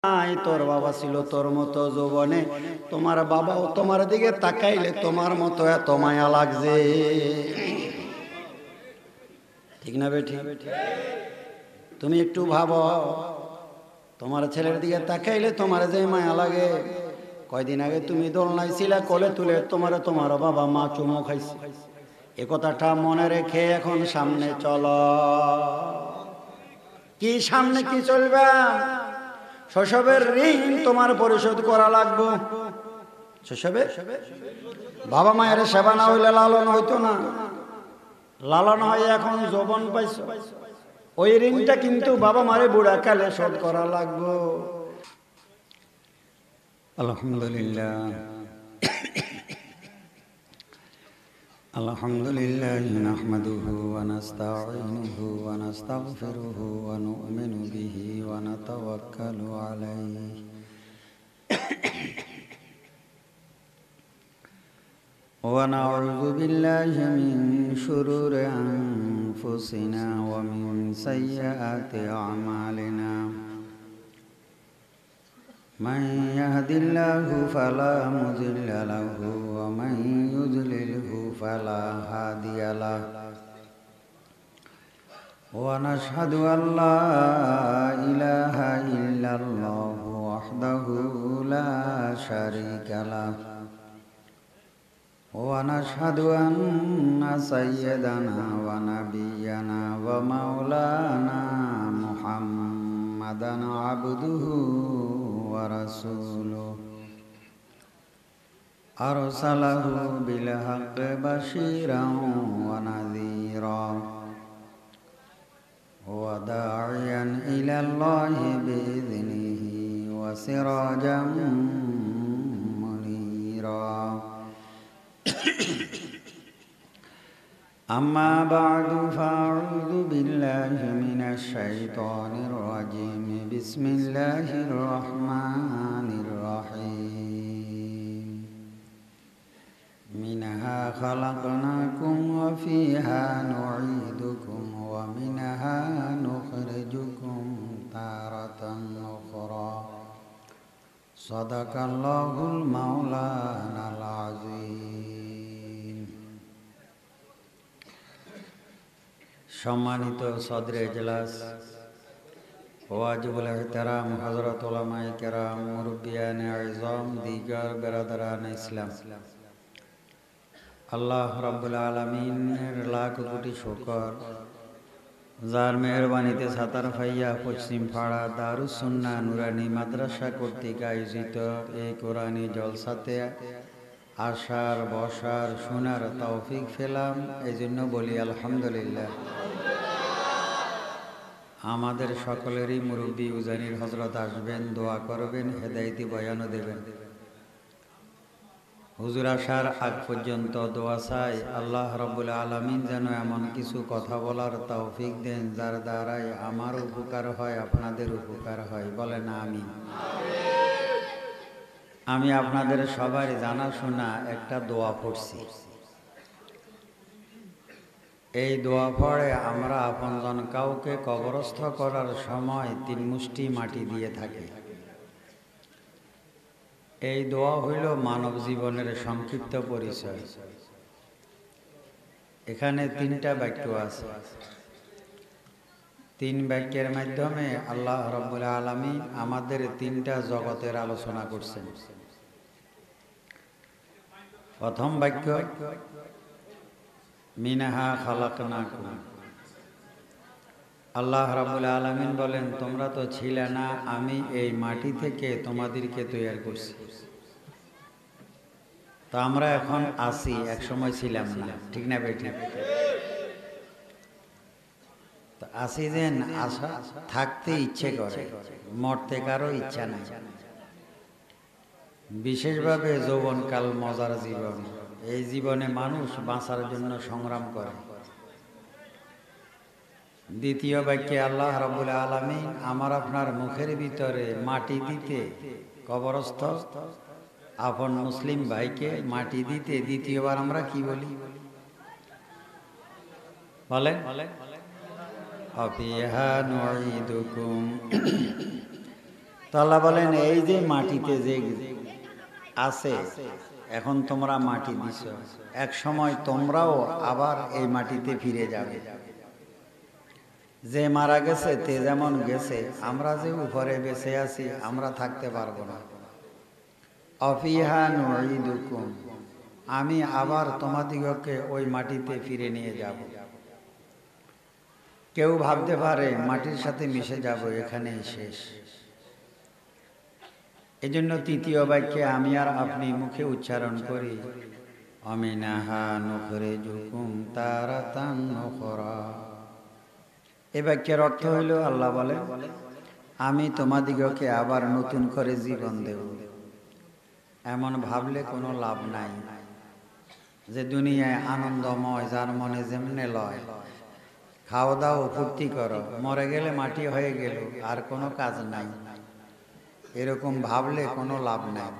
তোর বাবা ছিল তোর মতো যৌবনে, তোমার বাবাও তোমার দিকে তাকাইলে তোমার মতো এত মায়া লাগছে। ঠিক না বেঠি? তুমি একটু ভাবো, তোমার ছেলের দিকে তাকাইলে তোমার যে মায়া লাগে। কয়দিন আগে তুমি দোলনায় ছিলা, কোলে তুলে তোমার বাবা মা চুমো খাইছে। এ কথাটা মনে রেখে এখন সামনে চলো। কি সামনে কি চলবে? শৈশবের ঋণ তোমার পরিশোধ করা লাগবে। শৈশবে বাবা মায়ের সেবা না হইলে লালন হইতো না, লালন হয়ে এখন যৌবন পাইছো, ওই ঋণটা কিন্তু বাবা মারে বুড়া কালে শোধ করা লাগবে। আলহামদুলিল্লাহ আলহামদুলিল্লাহ নাহমাদুহু ওয়া নাস্তাঈনুহু ওয়া নাস্তাগফিরুহু ওয়া নু'মিনু বিহি ওয়া নাতাওয়াক্কালু আলাইহি ওয়া নাউযু বিল্লাহি মিন শুরুরি আনফুসিনা ওয়া মিন সাইয়্যাতি আমালিনা। من يهد الله فلا مضل له ومن يضلله فلا هادي له ونشهد أن لا إله إلا الله وحده لا شريك له ونشهد أن سيدنا ونبينا ومولانا محمدا عبده ورسوله أرسله بالحق بشيرا ونذيرا وداعيا إلى الله بإذنه وسراجا منيرا. أما بعد فأعوذ بالله من الشيطان الرجيم. بسم الله الرحمن الرحيم. منها خلقناكم وفيها نعيدكم ومنها نخرجكم تارة أخرى. صدق الله المولانا العظيم. সম্মানিত সদরে ইজলাস, ওয়াজিবুল ইহতারাম হযরত উলামায়ে কেরাম, মুরব্বিয়ানে আযম, দিগার বেরাদারান ইসলাম, আল্লাহ রাব্বুল আলামিনের লাখ কোটি শুকর, যার মেহরবানিতে সাতার ফাইয়া পশ্চিম পাড়া দারুস সুন্নাহ নুরানি মাদ্রাসা কর্তৃক আয়োজিত এই কোরআনী জলসাতে আসার, বসার, শোনার তৌফিক পেলাম। এই জন্য বলি আলহামদুলিল্লাহ। আমাদের সকলেরই মুরব্বী উজানির হজরত আসবেন, দোয়া করবেন, হেদায়েতি বয়ানও দেবেন। হুজুর আসার আগ পর্যন্ত দোয়া চাই, আল্লাহ রাব্বুল আলামিন যেন এমন কিছু কথা বলার তৌফিক দেন যার দ্বারাই আমার উপকার হয়, আপনাদের উপকার হয়। বলেন আমিন। আমি আপনাদের সবার জানাশোনা একটা দোয়া পড়ছি। এই দোয়া পড়ে আমরা আপনজন কাউকে কবরস্থ করার সময় 3 মুষ্টি মাটি দিয়ে থাকি। এই দোয়া হইল মানব জীবনের সংক্ষিপ্ত পরিচয়। এখানে 3টা বাক্য আছে। 3 বাক্যের মাধ্যমে আল্লাহ রাব্বুল আলামিন আমাদের 3টা জগতের আলোচনা করছেন। প্রথম বাক্য, মিনহা খালাকনাকুম। আল্লাহ রাব্বুল আলামিন বলেন, তোমরা তো ছিলে না, আমি এই মাটি থেকে তোমাদেরকে তৈরি করছি। তো আমরা এখন আছি, এক সময় ছিলাম না। ঠিক না বেঠি? তো আছি যেন আশা থাকতে ইচ্ছে করে, মরতে কারো ইচ্ছা নাই। বিশেষভাবে যৌবনকাল মজার জীবন। এই জীবনে মানুষ বাঁচার জন্য সংগ্রাম করে। দ্বিতীয় বাক্যে আল্লাহ রাব্বুল আলামিন আমার আপনার মুখের ভিতরে মাটি দিতে, কবরস্থ আপন মুসলিম ভাইকে মাটি দিতে দ্বিতীয়বার আমরা কি বলি? বলে আফিহা নুঈদুকুম তো আল্লাহ বলেন এই যে মাটিতে যে আছে এখন তোমরা মাটি দিছ, এক সময় তোমরাও আবার এই মাটিতে ফিরে যাবে। যে মারা গেছে তে যেমন গেছে, আমরা যে উপরে বেঁচে আছি আমরা থাকতে পারবো না। অফিহা নুঈদুকুম, আমি আবার তোমাদিগকে ওই মাটিতে ফিরে নিয়ে যাব। কেউ ভাবতে পারে মাটির সাথে মিশে যাব, এখানেই শেষ। এজন্য তৃতীয় বাক্যে আমি আর আপনি মুখে উচ্চারণ করি অমিনাহা নুখরিজুকুম তারাতান উখরা। এই বাক্যের অর্থ হইল আল্লাহ বলে আমি তোমাদিগকে আবার নতুন করে জীবন দেব। এমন ভাবলে কোনো লাভ নাই যে দুনিয়ায় আনন্দময়, যার মনে যেমনে লয়, খাওয়া দাও ফুর্তি করো, মরে গেলে মাটি হয়ে গেল, আর কোনো কাজ নাই। এরকম ভাবলে কোনো লাভ নাই।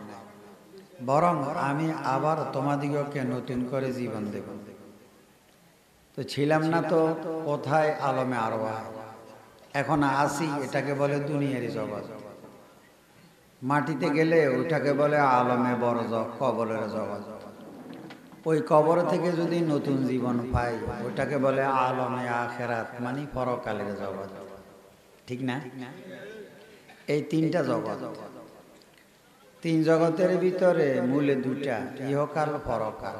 বরং আমি আবার তোমাদিগকে নতুন করে জীবন দেব। তো ছিলাম না তো কোথায় আলমে আরওয়াহ, এখন আসি, এটাকে বলে দুনিয়ার জগৎ। মাটিতে গেলে ওইটাকে বলে আলমে বরজখ, কবরের জগৎ। ওই কবর থেকে যদি নতুন জীবন পাই ওইটাকে বলে আলমে আখেরাত, মানে পরকালের জগৎ। ঠিক না? এই তিনটা জগৎ, তিন জগতের ভিতরে মূলে দুটা, ইহকাল পরকাল।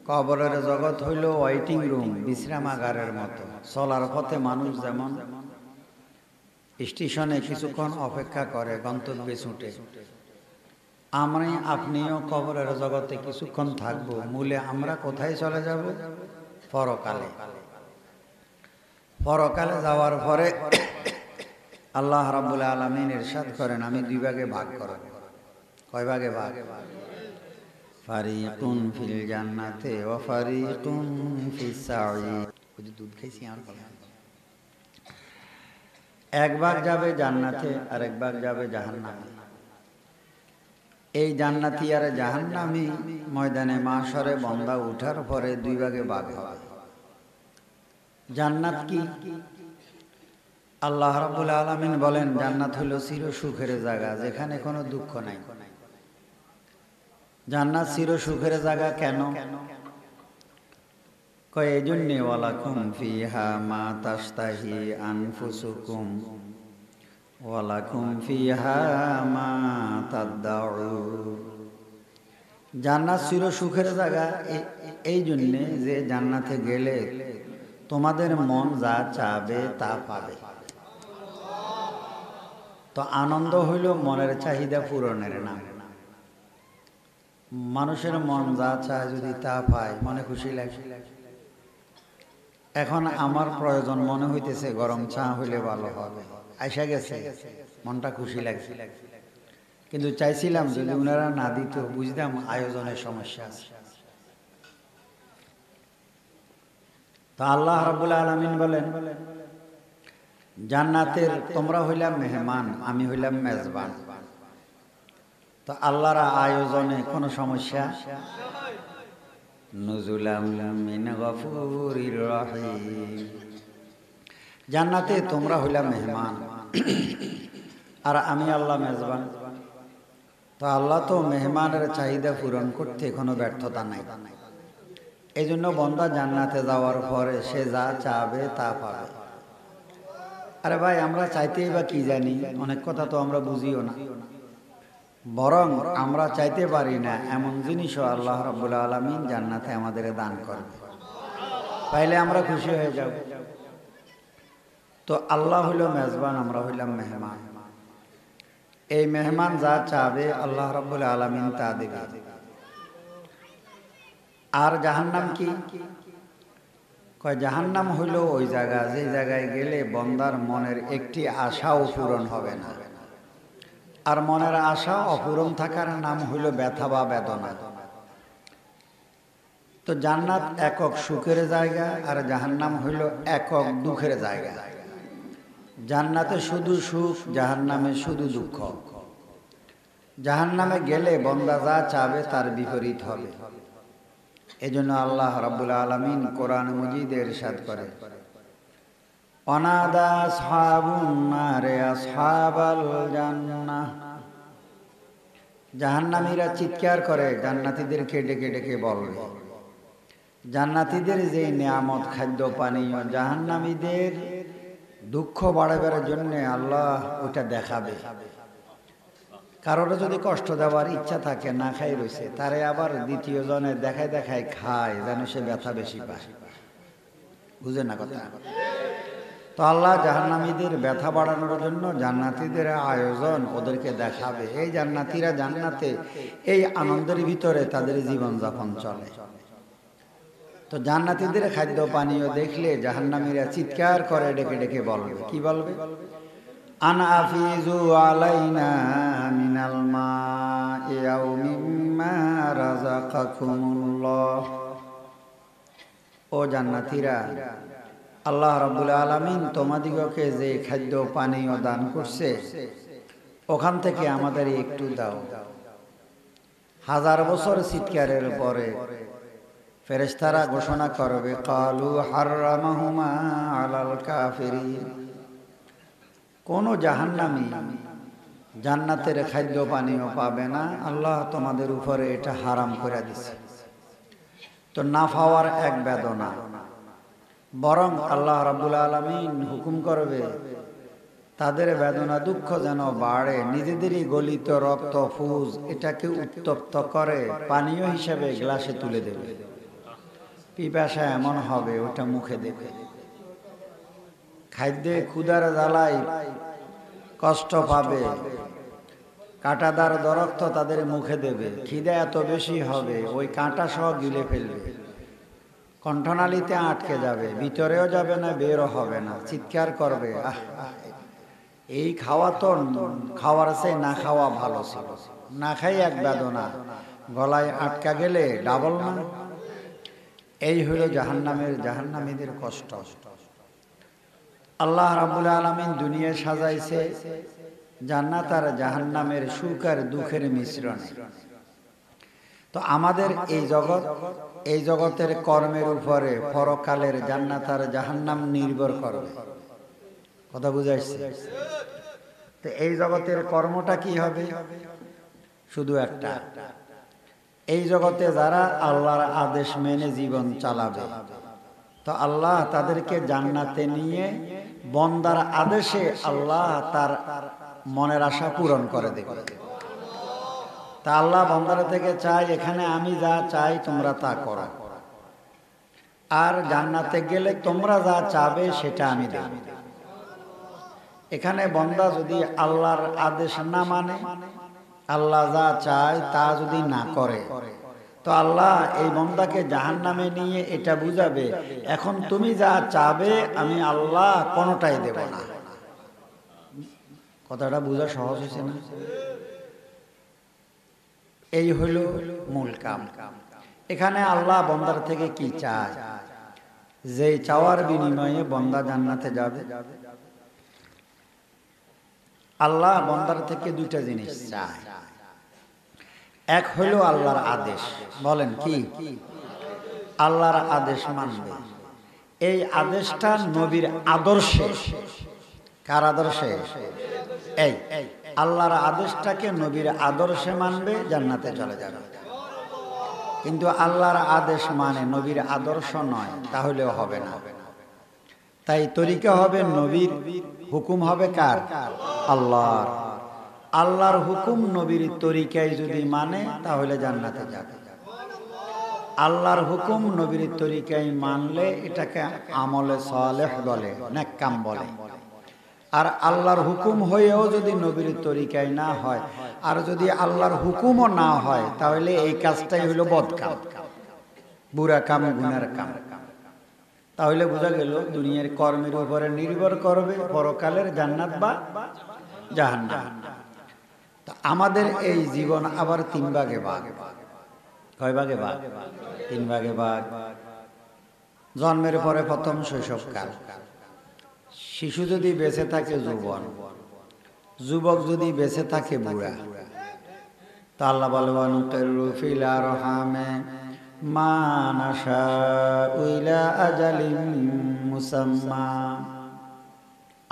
কবরের জগৎ হইল ওয়েটিং রুম, বিশ্রামাগারের মতো। চলার পথে মানুষ যেমন স্টেশনে কিছুক্ষণ অপেক্ষা করে গন্তব্যে ছুটে, আমি আপনিও কবরের জগতে কিছুক্ষণ থাকবো। মূলে আমরা কোথায় চলে যাব? পরকালে। পরকালে যাওয়ার পরে আল্লাহ রাব্বুল আলামিন ইরশাদ করেন আমি দুই ভাগে ভাগ করব। কয় ভাগে ভাগ? ফারিকুন ফিল জান্নাতে ওয়া ফারিকুন ফিস সাঈর। ওই যে দুধ খাইছি আর বলা, এক ভাগ যাবে জান্নাতে আর এক ভাগ যাবে জাহান্নামে। এই জান্নাতি আর জাহান্নামী ময়দানে মাশরে বান্দা উঠার পরে দুই ভাগে ভাগ হবে। জান্নাত কি? আল্লাহ রাব্বুল আলামিন বলেন জান্নাত হলো চির সুখের জায়গা, যেখানে কোনো দুঃখ নাই। জান্নাত চির সুখের জায়গা কেন? কয় এই জন্যে ওয়ালাকুম ফিহা মা তাশতাহি আনফুসুকুম ওয়ালাকুম ফিহা মা তাদদাউন। জান্নাত চির সুখের জায়গা এই জন্যে যে জান্নাতে গেলে তোমাদের মন যা চাবে তা পাবে। তো আনন্দ হইল মনের চাহিদা পূরণের নাম। মানুষের মন যা চায় যদি তা পায় মনে খুশি লাগে। এখন আমার প্রয়োজন মনে হইতেছে গরম চা হইলে ভালো হবে, আইসা গেছে, মনটা খুশি লাগছে। কিন্তু চাইছিলাম যদি উনারা না দিত, বুঝতাম আয়োজনের সমস্যা আছে। তো আল্লাহ রাব্বুল আলামিন বলেন জান্নাতের তোমরা হইলাম মেহমান, আমি হইলাম মেজবান। তো আল্লাহর আয়োজনে কোনো সমস্যা? নুজুলাম মিন গফুরির রহিম। জান্নাতে তোমরা হইলাম মেহমান আর আমি আল্লাহ মেজবান। তো আল্লাহ তো মেহমানের চাহিদা পূরণ করতে কোনো ব্যর্থতা নাই। এই জন্য বান্দা জান্নাতে যাওয়ার পরে সে যা চাবে তা পাবে। আরে ভাই আমরা চাইতেই বা কি জানি, অনেক কথা তো আমরা বুঝিও না। বরং আমরা চাইতে পারি না এমন জিনিসও আল্লাহ রাব্বুল আলামিন জান্নাতে আমাদের দান করবে, পাইলে আমরা খুশি হয়ে যাব। তো আল্লাহ হইল মেজবান, আমরা হইলাম মেহমান। এই মেহমান যা চাবে আল্লাহ রাব্বুল আলামিন তা দেবে। আর জাহান্নাম কি? কয় জাহান্নাম হইল ওই জায়গা যে জায়গায় গেলে বান্দার মনের একটি আশাও পূরণ হবে না। আর মনের আশা অপূরণ থাকার নাম হইল ব্যথা বা বেদনা। তো জান্নাত একক সুখের জায়গা আর জাহান্নাম হইল একক দুঃখের জায়গা। জান্নাতে শুধু সুখ, জাহান্নামে শুধু দুঃখ। জাহান্নামে গেলে বান্দা যা চাবে তার বিপরীত হবে। এজন্য আল্লাহ রাব্বুল আলামিন কোরআন মাজিদে ইরশাদ করে অনাদা আসহাবুন নারে আসহাবাল জান্নাহ, জাহান্নামীরা চিৎকার করে জান্নাতীদেরকে ডেকে ডেকে বলবে, জান্নাতীদের যে নিয়ামত খাদ্য পানীয় জাহান্নামীদের দুঃখ বাড়াবার জন্য আল্লাহ ওটা দেখাবে। কারোর যদি কষ্ট দেওয়ার ইচ্ছা থাকে, না খাই রয়েছে, তারে আবার দ্বিতীয় জনে দেখায় দেখায় খায় যেন সে ব্যথা বেশি পায়। বুঝে না কথা? তো আল্লাহ জাহান্নামীদের ব্যথা বাড়ানোর জন্য জান্নাতীদের আয়োজন ওদেরকে দেখাবে। এই জান্নাতীরা জান্নাতে এই আনন্দের ভিতরে তাদের জীবনযাপন চলে। তো জান্নাতীদের খাদ্য পানীয় দেখলে জাহান্নামীরা চিৎকার করে ডেকে ডেকে বলবে, কি বলবে? আন আফিজু আলাইনা মিনাল মা'i আও মিম্মা রাযাকাকুমুল্লাহ। ও জান্নাতীরা, আল্লাহ রাব্বুল আলামিন তোমাদিগকে যে খাদ্য পানীয় দান করছে ওখান থেকে আমাদের একটু দাও। হাজার বছর চিৎকারের পরে ফেরেশতারা ঘোষণা করবে, কালু হাররামাহুমা আলাল কাফিরিন। কোন জাহান্নামী জান্নাতের খাদ্য পানীয় পাবে না, আল্লাহ তোমাদের উপরে এটা হারাম করে দিছে। তো না পাওয়ার এক বেদনা, বরং আল্লাহ রাব্বুল আলামিন হুকুম করবে তাদের বেদনা দুঃখ যেন বাড়ে, নিজেদেরই গলিত রক্ত ফুজ এটাকে উত্তপ্ত করে পানীয় হিসেবে গ্লাসে তুলে দেবে। পিপাসা এমন হবে ওটা মুখে দেবে। খাদ্যে ক্ষুধার জ্বালায় কষ্ট পাবে, কাঁটাদার দরক্ত তাদের মুখে দেবে। খিদে এত বেশি হবে ওই কাঁটা সহ গিলে ফেলবে, কণ্ঠনালীতে আটকে যাবে, ভিতরেও যাবে না, বেরও হবে না, চিৎকার করবে, আহ এই খাওয়া তো খাওয়ার চেয়ে না খাওয়া ভালো ছিল। না খাই এক বেদনা, গলায় আটকা গেলে ডাবল না। এই হলো জাহান্নামীদের কষ্ট। আল্লাহ রাব্বুল আলামিন দুনিয়া সাজাইছে জান্নাত আর জাহান্নামের সুখ আর দুঃখের মিশ্রণে। তো আমাদের এই জগতের কর্মের উপরে পরকালের জান্নাত আর জাহান্নাম নির্ভর করবে। কথা বুঝাইছে? তো এই জগতের কর্মটা কি হবে? শুধু একটা, এই জগতে যারা আল্লাহর আদেশ মেনে জীবন চালাবে তো আল্লাহ তাদেরকে জান্নাতে নিয়ে বন্দার আদেশে আল্লাহ তার মনের আশা পূরণ করে দেবে। তা আল্লাহ বন্দার থেকে চাই, এখানে আমি যা চাই তোমরা তা করো, আর জান্নাতে গেলে তোমরা যা চাবে সেটা আমি দেব। এখানে বন্দা যদি আল্লাহর আদেশ না মানে, আল্লাহ যা চায় তা যদি না করে, তো আল্লাহ এই বন্দাকে জাহান্নামে নিয়ে এটা বুঝাবে, এখন তুমি যা চাবে আমি আল্লাহ কোনোটাই দেব না। কথাটা বোঝা সহজ হয়েছে না? এই হইল মূল কাম। এখানে আল্লাহ বন্দার থেকে কি চায়? যে চাওয়ার বিনিময়ে বন্দা জান্নাতে যাবে। আল্লাহ বন্দার থেকে দুইটা জিনিস চায়। এক হইল আল্লাহর আদেশ। বলেন কি? আল্লাহর আদেশ মানবে। এই আদেশটা নবীর আদর্শে। কার আদর্শে? এই আল্লাহর আদেশটাকে নবীর আদর্শে মানবে, জান্নাতে চলে যাবে। কিন্তু আল্লাহর আদেশ মানে নবীর আদর্শ নয়, তাহলেও হবে না। তাই তরিকা হবে নবীর, হুকুম হবে কার? আল্লাহর। আল্লাহর হুকুম নবীর তরিকায় যদি মানে তাহলে জান্নাতে যাবে। আল্লাহর হুকুম নবীর তরিকায় মানলে এটাকে আমলে সালেহ বলে, নেক কাম বলে। আর আল্লাহর হুকুম হয়েও যদি নবীর তরিকায় না হয়, আর যদি আল্লাহর হুকুমও না হয়, তাহলে এই কাজটাই হলো বদকাম, বুরা কাম, গুনার কাম। তাহলে বোঝা গেল দুনিয়ার কর্মের উপরে নির্ভর করবে পরকালের জান্নাত বা জাহান্নাম। আমাদের এই জীবন আবার তিন ভাগে ভাগ। কয় ভাগে ভাগ? তিন ভাগে ভাগ। জন্মের পরে প্রথম শৈশবকাল, শিশু যদি বেঁচে থাকে যৌবন, যুবক যদি বেঁচে থাকে বুড়া। তা আল্লাহ বলবান ফিল আরহামে মা নাশাউ ইলা আজালিন মুসাম্মা।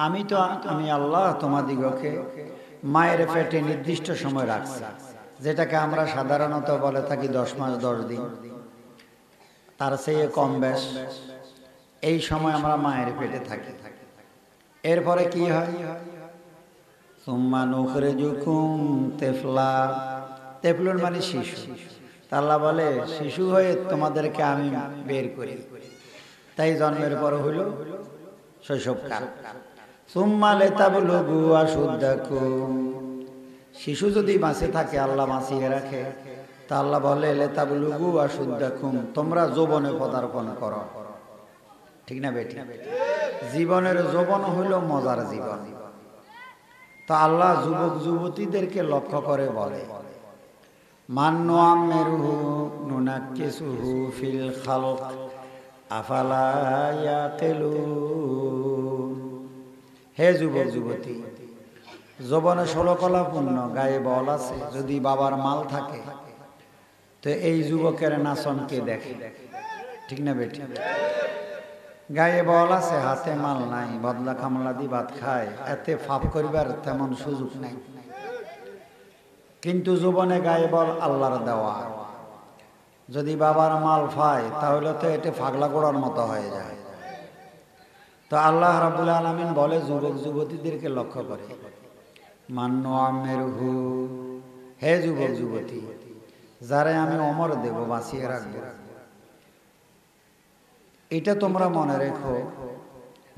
আমি আল্লাহ তোমাদিগকে মায়ের পেটে নির্দিষ্ট সময় রাখছি, যেটাকে আমরা সাধারণত বলে থাকি 10 মাস 10 দিন, তার চেয়ে কম বেশ এই সময় আমরা মায়ের পেটে থাকি। এরপরে কি হয়? সুম্মা নুখরিজুকুম তিফলা, তিফলুন মানে শিশু। আল্লাহ বলে শিশু হয়ে তোমাদেরকে আমি বের করি, তাই জন্মের পর হইল শৈশবকাল। সুম্মা লিতাবলুগু আশুদ্দাকুম, শিশু যদি বাঁচে থাকে, আল্লাহ বাঁচিয়ে রাখে, তা আল্লাহ বলে লিতাবলুগু আশুদ্দাকুম, তোমরা যৌবনে পদার্পণ করো। ঠিক না বেটি? জীবনের যৌবন হইল মজার জীবন। তো আল্লাহ যুবক যুবতীদেরকে লক্ষ্য করে বলে মান নুআম্মিরুহু নুনাক্কিসুহু ফিল খালক আফালা ইয়াকিলুন। হে যুবক যুবতী, যৌবনে 16 কলাপূর্ণ, গায়ে বল আছে, যদি বাবার মাল থাকে তো এই যুবকের নাচন কে দেখে? ঠিক না বেটি? গায়ে বল আছে, হাতে মাল নাই, বদলা কামলা দি ভাত খায়, এতে ফাপ করিবার তেমন সুযোগ নাই। কিন্তু যৌবনে গায়ে বল আল্লাহর দেওয়া, যদি বাবার মাল পায় তাহলে তো এটা ফাগলা গোড়ার মতো হয়ে যায়। তো আল্লাহ রাব্বুল আলামিন বলে যুবক যুবতীদেরকে লক্ষ্য করে মান নুআম্মিরুহু, হে যুবক যুবতী, যারে আমি অমর দেব, বাঁচিয়ে রাখবো, এটা তোমরা মনে রেখো।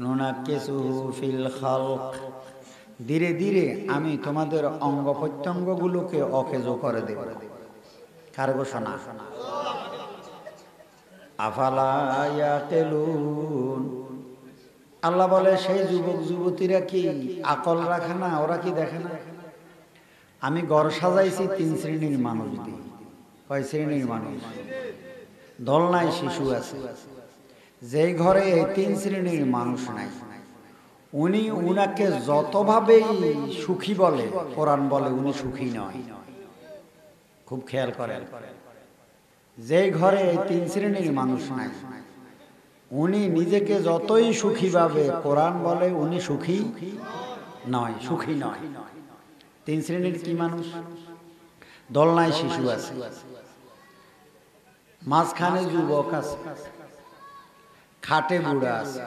নুনাক্কিসুহু ফিল খালক, ধীরে ধীরে আমি তোমাদের অঙ্গ প্রত্যঙ্গগুলোকে অকেজো করে দেব। কার ঘোষণা? আফালা ইয়াকিলুন। আল্লাহ বলে সেই যুবক যুবতীরা কি আকল রাখে না? ওরা কি দেখে না? আমি ঘর সাজাইছি 3 শ্রেণীর মানুষ দিয়ে। কয় শ্রেণীর মানুষ? দোলনায় শিশু আছে। যেই ঘরে এই 3 শ্রেণীর মানুষ নাই, উনি উনাকে যতভাবেই সুখী বলে, কোরআন বলে উনি সুখী নয়। খুব খেয়াল করেন, যেই ঘরে এই 3 শ্রেণীর মানুষ নাই, উনি নিজেকে যতই সুখী ভাবে, কোরআন বলে উনি সুখী নয়, সুখী নয়। 3 শ্রেণীর কি মানুষ? দোলনায় শিশু আছে, মাঝখানে যুবক আছে, খাটে বুড়া আছে।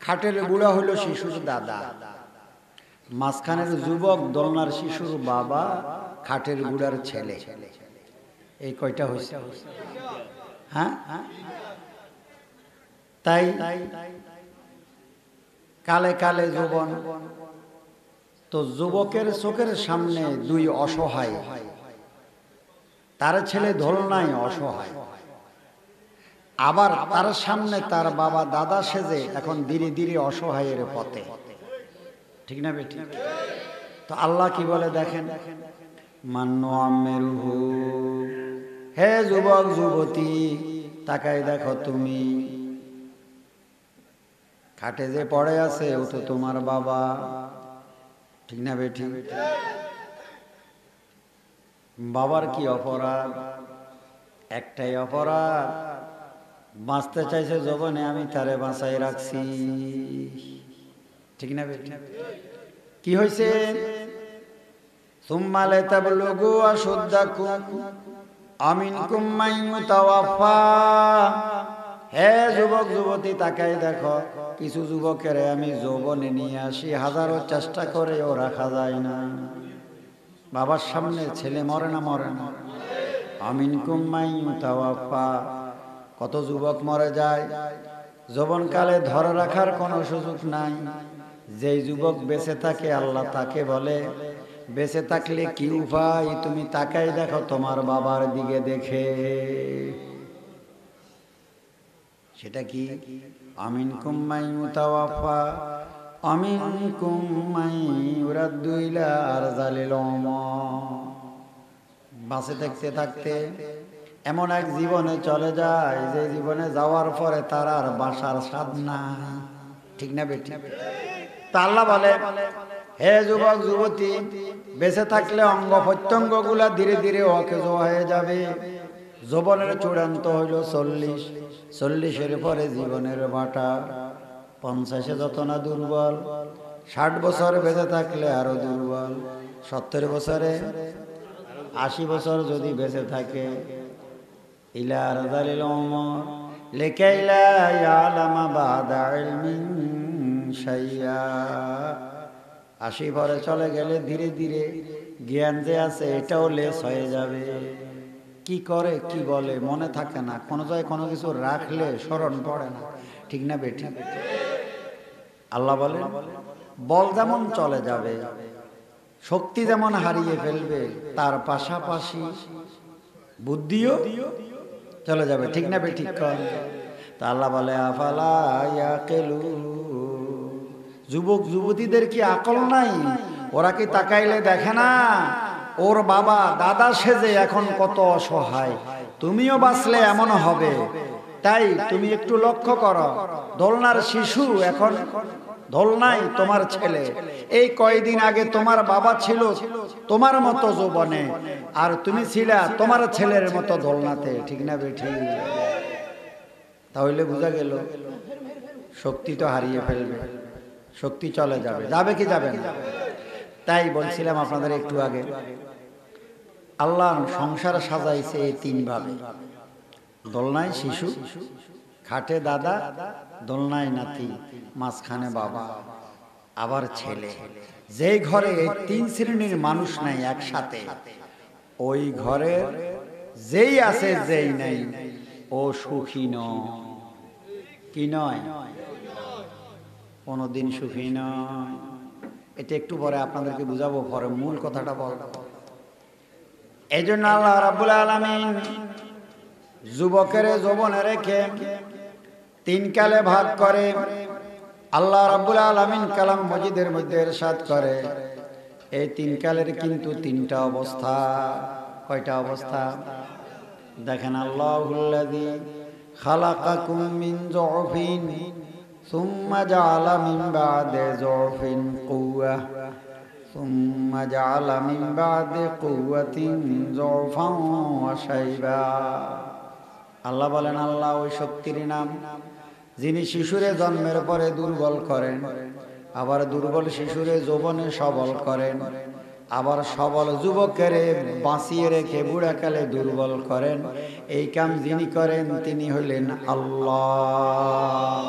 খাটের বুড়া হলো শিশুর দাদা, মাঝখানের যুবক দোলনার শিশুর বাবা, খাটের বুড়ার ছেলে। এই কয়টা হয়েছে? হ্যাঁ, তাই কালে কালে যৌবন। তো যুবকের চোখের সামনে 2 অসহায়, তার ছেলে দোলনায় অসহায়, আবার তার সামনে তার বাবা দাদা সেজে এখন ধীরে ধীরে অসহায়ের পথে। ঠিক না বেটি? তো আল্লাহ কি বলে দেখেন, মান নুআম্মিরুহু, হে যুবক যুবতী, তাকাই দেখো, তুমি খাটে যে পড়ে আছে ও তো তোমার বাবা। ঠিক না বেটি? বাবার কি অপরাধ? একটাই অপরাধ, বাঁচতে চাইছে যৌবনে, আমি তারে বাঁচাই রাখছি। ঠিক না বেটি? কি হয়েছে? সুম্মা লিতাবলুগু আশুদ্দাকুম আমিনকুম মান ইউতাওয়াফা। হে যুবক যুবতী, তাকাই দেখো, কিছু যুবকের আমি যৌবনে নিয়ে আসি, হাজারো চেষ্টা করেও রাখা যায় না। বাবার সামনে ছেলে মরে না? মরে না? আমিনকুম মান ইউতাওয়াফা, কত যুবক মরে যায়, যৌবনকালে ধরে রাখার কোনো সুযোগ নাই। যেই যুবক বেঁচে থাকে, আল্লাহ তাকে বলে বেঁচে থাকলে কি উপায়, তুমি তাকাই দেখো তোমার বাবার দিকে দেখে। সেটা কি? আমিনকুম মান ইউতাওয়াফা আমিনকুম মান ইউরাদ্দু ইলা আরযালিল উমর। বাঁচে থাকতে থাকতে এমন এক জীবনে চলে যায়, যে জীবনে যাওয়ার পরে তার আর বাসার স্বাদ নাই। ঠিক না বেটি? তা আল্লাহ বলে, হে যুবক যুবতী, বেঁচে থাকলে অঙ্গ প্রত্যঙ্গ গুলা ধীরে ধীরে অকেজো হয়ে যাবে। যৌবনের চূড়ান্ত হইল 40, 40-এর পরে জীবনের বাটা 50-এ যত না দুর্বল, 60 বছর বেঁচে থাকলে আরো দুর্বল, 70 বছরে 80 বছর যদি বেঁচে থাকে, ইলা রাযালিল উমর লিকাই লা ইয়ালামা বাদা ইলমিন শাইয়া। 80 পরে চলে গেলে ধীরে ধীরে জ্ঞান যে আছে এটাও লেস হয়ে যাবে। কি করে কি বলে মনে থাকে না, কোনো জায়গায় কোনো কিছু রাখলে স্মরণ পড়ে না, ঠিক না বেঠিক? আল্লাহ বলে বল যেমন চলে যাবে, শক্তি যেমন হারিয়ে ফেলবে, তার পাশাপাশি বুদ্ধিও চলে যাবে, ঠিক না বেঠিক? তা আল্লাহ বলে আফালা ইয়াকিলুন, যুবক যুবতীদের কি আকল নাই? ওরা কি তাকাইলে দেখে না ওর বাবা দাদা সেজে এখন কত অসহায়, তুমিও বাঁচলে এমন হবে। তাই তুমি একটু লক্ষ্য করো, দোলনার শিশু এখন দোলনায় তোমার ছেলে, এই কয়দিন আগে তোমার বাবা ছিল তোমার মতো যৌবনে, আর তুমি ছিলা তোমার ছেলের মতো দোলনাতে, ঠিক না বেঠিক? তাহলে বোঝা গেল শক্তি তো হারিয়ে ফেলবে, শক্তি চলে যাবে, যাবে কি যাবে না? তাই বলছিলাম আপনাদের একটু আগে, আল্লাহ সংসার সাজাইছে এই 3 ভাবে: দোলনায় শিশু, খাটে দাদা, দোলনায় নাতি, মাঝখানে বাবা, আবার ছেলে। যেই ঘরে এই 3 শ্রেণীর মানুষ নাই একসাথে, ওই ঘরে যেই আছে যেই নাই ও সুখী নয়। কি নয়? কোনদিন সুখী নয়। এটা একটু পরে আপনাদেরকে বুঝাবো, পরে মূল কথাটা বলবো। এই জন্য আল্লাহ রাব্বুল আলামিন যুবকের যৌবনে রেখে 3 কালে ভাগ করে। আল্লাহ রাব্বুল আলামিন কালাম মজিদের মধ্যে ইরশাদ করে, এই 3 কালের কিন্তু 3টা অবস্থা। কয়টা অবস্থা? দেখেন, আল্লাহুল্লাযী খালাকাকুম মিন যুফিন সুম্মা জাআলা মিন বাদি যুফিন কুওয়া সুম্মা জাআলা মিন বাদি কুওয়াতিন যুফান ওয়া শাইবা। আল্লাহ বলেন, আল্লাহ ওই শক্তির নাম যিনি শিশুরে জন্মের পরে দুর্বল করেন, আবার দুর্বল শিশুরে যৌবনে সবল করেন, আবার সবল যুবকের বাঁচিয়ে রেখে বুড়াকালে দুর্বল করেন। এই কাম যিনি করেন তিনি হইলেন আল্লাহ।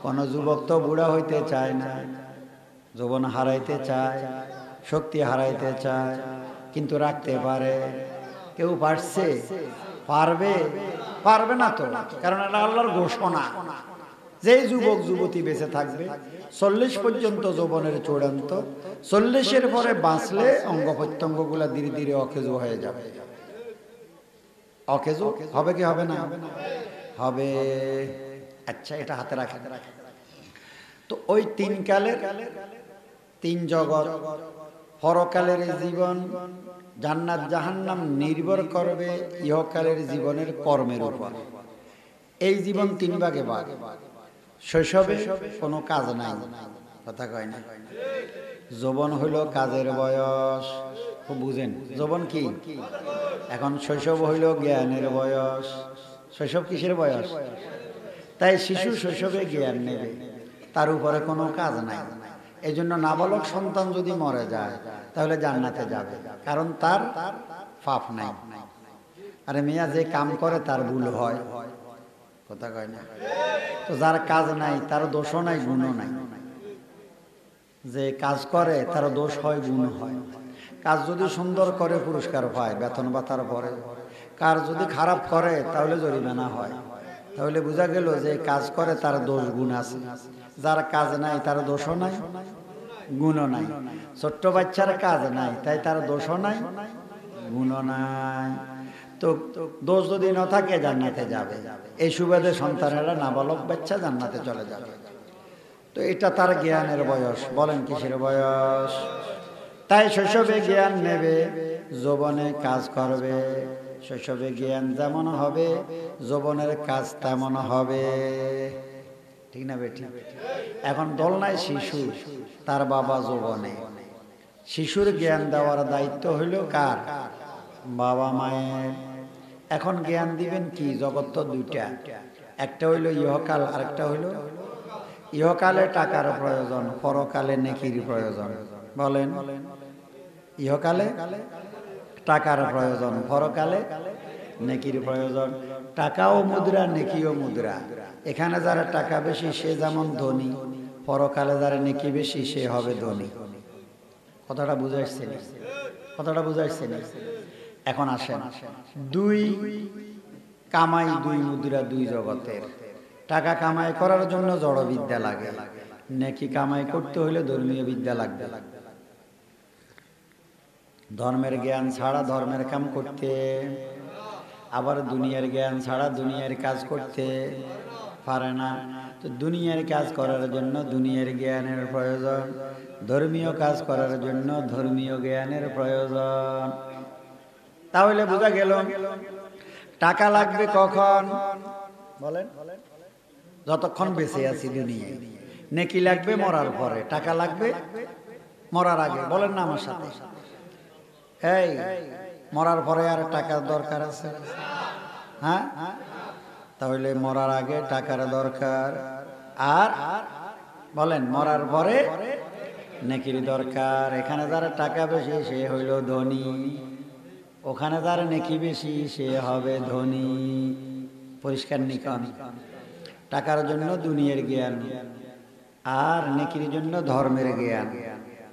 কোন যুবক তো বুড়া হইতে চায় না, যৌবন হারাইতে চায়, শক্তি হারাইতে চায়, কিন্তু রাখতে পারে। কেউ পারছে? পারবে? পারবে না তো, কারণ এটা আল্লাহর ঘোষণা। যেই যুবক যুবতী বেঁচে থাকবে 40 পর্যন্ত যৌবনের চূড়ান্ত, 40-এর পরে বাঁচলে অঙ্গ প্রত্যঙ্গ গুলা ধীরে ধীরে অকেজো হয়ে যাবে। অকেজো হবে কি হবে না? হবে। আচ্ছা, এটা হাতে রাখেন। তো ওই 3 কালের 3 জগৎ, পরকালের জীবন, জান্নাত জাহান্নাম নির্ভর করবে ইহকালের জীবনের কর্মের উপর। এই জীবন 3 ভাগে ভাগ। শৈশবে কোনো কাজ নাই, কথা কয় না। যৌবন হইল কাজের বয়স, খুব বুঝেন। যৌবন কি? এখন শৈশব হইল জ্ঞানের বয়স। শৈশব কিসের বয়স? তাই শিশু শৈশবে জ্ঞান নেবে, তার উপরে কোনো কাজ নাই। এই জন্য নাবালক সন্তান যদি মরে যায় তাহলে জান্নাতে যাবে, কারণ তার পাপ নাই। আরে মিয়া, যে কাম করে তার ভুল হয়, কথা কয় না। তো যার কাজ নাই তার দোষও নাই, গুণও নাই। যে কাজ করে তার দোষ হয়, গুণ হয়। কাজ যদি সুন্দর করে পুরস্কার পায় বেতন ভাতার পরে, কার যদি খারাপ করে তাহলে জরিমানা হয়। তাহলে বোঝা গেল যে কাজ করে তার দোষ গুণ আছে। যার কাজ নাই তার দোষও নাই, গুণও নাই। ছোট্ট বাচ্চার কাজ নাই, তাই তার দোষও নাই, গুণও নাই। তো দোষ যদি না থাকে জান্নাতে যাবে। এই সুবাদে সন্তানেরা নাবালক বাচ্চা জান্নাতে চলে যাবে। তো এটা তার জ্ঞানের বয়স। বলেন কিসের বয়স? তাই শৈশবে জ্ঞান নেবে, যৌবনে কাজ করবে। শৈশবে জ্ঞান যেমন হবে যৌবনের কাজ তেমন হবে, ঠিক না বেটি? এখন দোলনায় শিশু, তার বাবা যৌবনে। শিশুর জ্ঞান দেওয়ার দায়িত্ব হইল কার? বাবা মায়ের। এখন জ্ঞান দিবেন কি? জগৎ তো 2টা, একটা হইল ইহকাল, আরেকটা হইল ইহকালে টাকার প্রয়োজন, পরকালে নেকির প্রয়োজন। বলেন, ইহকালে টাকার প্রয়োজন, পরকালে নেকির প্রয়োজন। টাকাও মুদ্রা, নেকিও মুদ্রা। এখানে যারা টাকা বেশি সে যেমন ধনী, পরকালে যারা নেকি বেশি সে হবে ধনী। কথাটা বুঝাইছে? কথাটা বুঝাইছে? এখন আসেন, দুই কামাই, দুই মুদ্রা, দুই জগতের। টাকা কামাই করার জন্য জড় বিদ্যা লাগে, নেকি কামাই করতে হলে ধর্মীয় বিদ্যা লাগবে। ধর্মের জ্ঞান ছাড়া ধর্মের কাম করতে, আবার দুনিয়ার জ্ঞান ছাড়া দুনিয়ার কাজ করতে পারে না। তো দুনিয়ার কাজ করার জন্য দুনিয়ার জ্ঞানের প্রয়োজন, ধর্মীয় কাজ করার জন্য ধর্মীয় জ্ঞানের প্রয়োজন। তাহলে বোঝা গেল টাকা লাগবে কখন? বলেন, যতক্ষণ বেঁচে আছি দুনিয়ায়। নেকি লাগবে মরার পরে, টাকা লাগবে মরার আগে। বলেন না আমার সাথে? এই মরার পরে আর টাকার দরকার আছে? হ্যাঁ, তাহলে মরার আগে টাকার দরকার, আর বলেন মরার পরে নেকির দরকার। এখানে যারা টাকা বেশি সে হইল ধনী, ওখানে যারা নেকি বেশি সে হবে ধনী। পরিষ্কার নিকন? টাকার জন্য দুনিয়ার জ্ঞান আর নেকির জন্য ধর্মের জ্ঞান,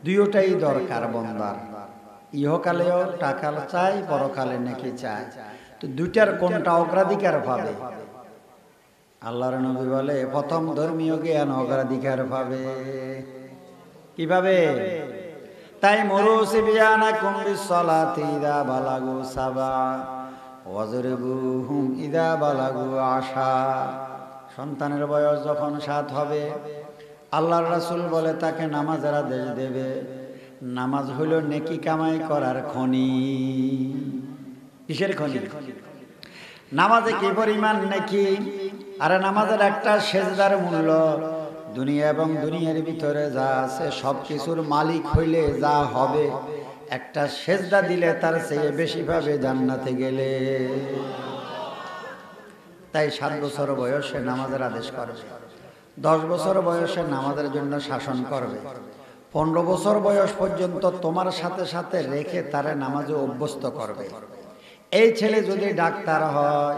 দুইটাই দরকার বন্দার। ইহকালেও টাকা চাই, পরকালে নেকি চাই। তো দুইটার কোনটা অগ্রাধিকার পাবে? আল্লাহর নবী বলে প্রথম ধর্মীয় জ্ঞান অগ্রাধিকার পাবে। কিভাবে? তাই মরুসি বিয়ানাকুম বিসসালাতি ইযা বালাগু সাবা ওয়াজরিবুহুম ইযা বালাগু আশা। সন্তানের বয়স যখন 7 হবে, আল্লাহর রাসূল বলে তাকে নামাজের আদেশ দেবে। নামাজ হইল নেকি কামাই করার খনি। কিসের খনি? নামাজে কি পরিমাণ নেকি! আরে নামাজের একটা সেজদার মূল্য, দুনিয়া এবং দুনিয়ার ভিতরে যা আছে সব কিছুর মালিক হইলে যা হবে, একটা সেজদা দিলে তার চেয়ে বেশি পাবে জান্নাতে গেলে। তাই 7 বছর বয়সে নামাজের আদেশ করবে, 10 বছর বয়সে নামাজের জন্য শাসন করবে, 15 বছর বয়স পর্যন্ত তোমার সাথে সাথে রেখে তারে নামাজে অভ্যস্ত করবে। এই ছেলে যদি ডাক্তার হয়,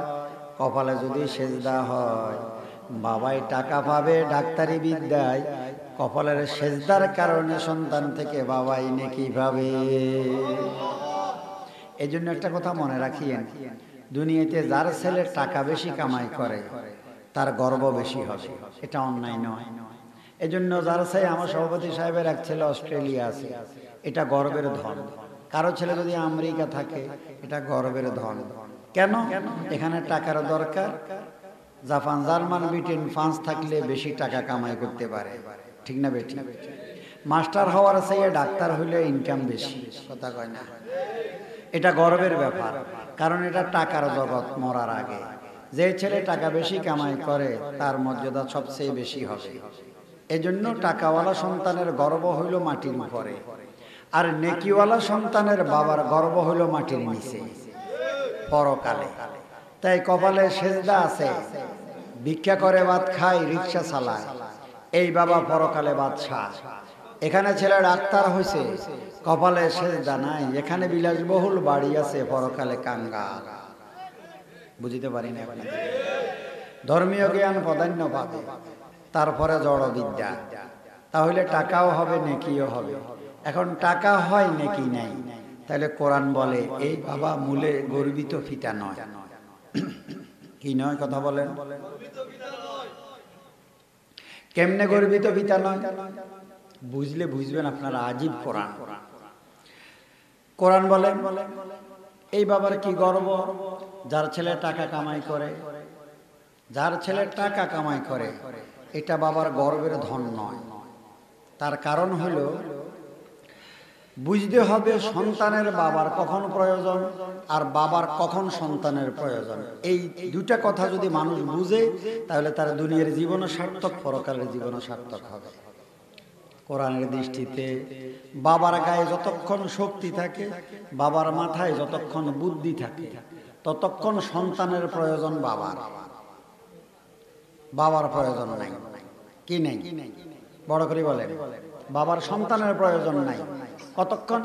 কপালে যদি সেজদা হয়, বাবাই টাকা পাবে ডাক্তারি বিদ্যায়, কপালের সেজদার কারণে সন্তান থেকে বাবাই নেকি পাবে। এই জন্য একটা কথা মনে রাখিয়েন, দুনিয়াতে যার ছেলে টাকা বেশি কামাই করে তার গর্ব বেশি হবে, এটা অন্যায় নয়। এই জন্য যার ছেলে, আমার সভাপতি সাহেবের এক ছেলে অস্ট্রেলিয়া আছে, এটা গর্বের ধন। কারো ছেলে যদি আমেরিকা থাকে, এটা গর্বের ধন। কেন? এখানে টাকার দরকার। জাপান, জার্মান, ব্রিটেন, ফ্রান্স থাকলে বেশি টাকা কামাই করতে পারে, ঠিক না বেটি? মাস্টার হওয়ার চেয়ে ডাক্তার হইলে ইনকাম বেশি, কথা কয় না? এটা গর্বের ব্যাপার, কারণ এটা টাকার জগৎ। মরার আগে যে ছেলে টাকা বেশি কামাই করে তার মর্যাদা সবচেয়ে বেশি হবে। এজন্য টাকাওয়ালা সন্তানের গর্ব হইল মাটির উপরে, আর নেকিওয়ালা সন্তানের বাবার গর্ব হইল মাটির নিচে পরকালে। তাই কপালে সেজদা আছে, ভিক্ষা করে ভাত খায়, রিক্সা চালায়, এই বাবা পরকালে বাদশাহ। এখানে ছেলে ডাক্তার হয়েছে, কপালে সেজদা নাই, এখানে বিলাসবহুল বাড়ি আছে, পরকালে কাঙ্গাল। বুঝতে পারি না আপনাদের? ধর্মীয় জ্ঞান প্রাধান্য পাবে, তারপরে জড় বিদ্যা, তাহলে টাকাও হবে নেকিও হবে। এখন টাকা হয় নেকি নাই, তাহলে কোরআন বলে এই বাবা মূলে গর্বিত ফিতা নয়। কি নয়? কথা বলেন। কেমনে গর্বিত ফিতা নয়? বুঝলে বুঝবেন আপনারা। আজীব কোরআন। কোরআন বলে এই বাবার কি গর্ব, যার ছেলে টাকা কামাই করে, যার ছেলে টাকা কামাই করে, এটা বাবার গর্বের ধন নয়। তার কারণ হলো বুঝতে হবে সন্তানের বাবার কখন প্রয়োজন আর বাবার কখন সন্তানের প্রয়োজন। এই দুটা কথা যদি মানুষ বুঝে, তাহলে তার দুনিয়ার জীবনও সার্থক, পরকালের জীবনও সার্থক হবে। কোরআনের দৃষ্টিতে বাবার গায়ে যতক্ষণ শক্তি থাকে, বাবার মাথায় যতক্ষণ বুদ্ধি থাকে, ততক্ষণ সন্তানের প্রয়োজন বাবার, বাবার প্রয়োজন নাই। কি নেই? বড় করে বলেন। বাবার সন্তানের প্রয়োজন নাই। কতক্ষণ?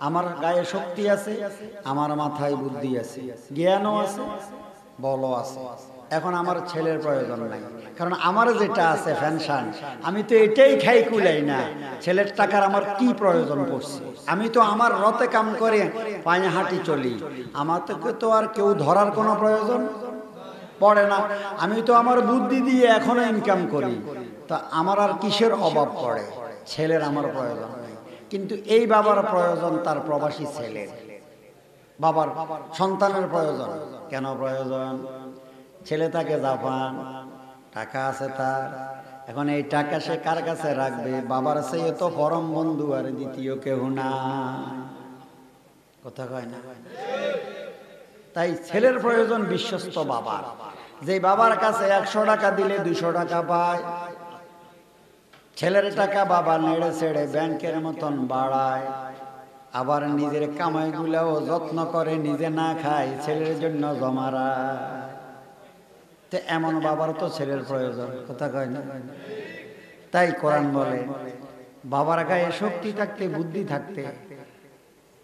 আমার গায়ে শক্তি আছে, আমার মাথায় বুদ্ধি আছে, জ্ঞানও আছে, বলও আছে। এখন আমার ছেলের প্রয়োজন নাই, কারণ আমার যেটা আছে ফ্যানশন, আমি তো এটাই খাই কুলাই না। ছেলের টাকার আমার কি প্রয়োজন পড়ছে? আমি তো আমার রতে কাম করে পায়ে হাঁটি চলি, আমার তো আর কেউ ধরার কোনো প্রয়োজন পড়ে না। আমি তো আমার বুদ্ধি দিয়ে এখনো ইনকাম করি, তা আমার আর কিসের অভাব পড়ে? ছেলের আমার প্রয়োজন নেই। কিন্তু এই বাবার প্রয়োজন তার প্রবাসী ছেলের। বাবার সন্তানের প্রয়োজন কেন প্রয়োজন? ছেলে তাকে জাপান, টাকা আছে তার, এখন এই টাকা সে কার কাছে রাখবে? বাবার চেয়ে তো পরম বন্ধু আর দ্বিতীয় কেউ না, কথা কয় না? তাই ছেলের প্রয়োজন বিশ্বস্ত বাবার, যে বাবার কাছে 100 টাকা দিলে 200 টাকা পায়। ছেলের টাকা বাবা নেড়ে ছেড়ে ব্যাংকের মতন বাড়ায়, আবার নিজের কামাইগুলাও যত্ন করে নিজে না খায়, ছেলের জন্য জমা রাখে। তো এমন বাবার তো ছেলের প্রয়োজন, কথা কয় না? তাই কোরআন বলে বাবার গায়ে শক্তি থাকতে, বুদ্ধি থাকতে,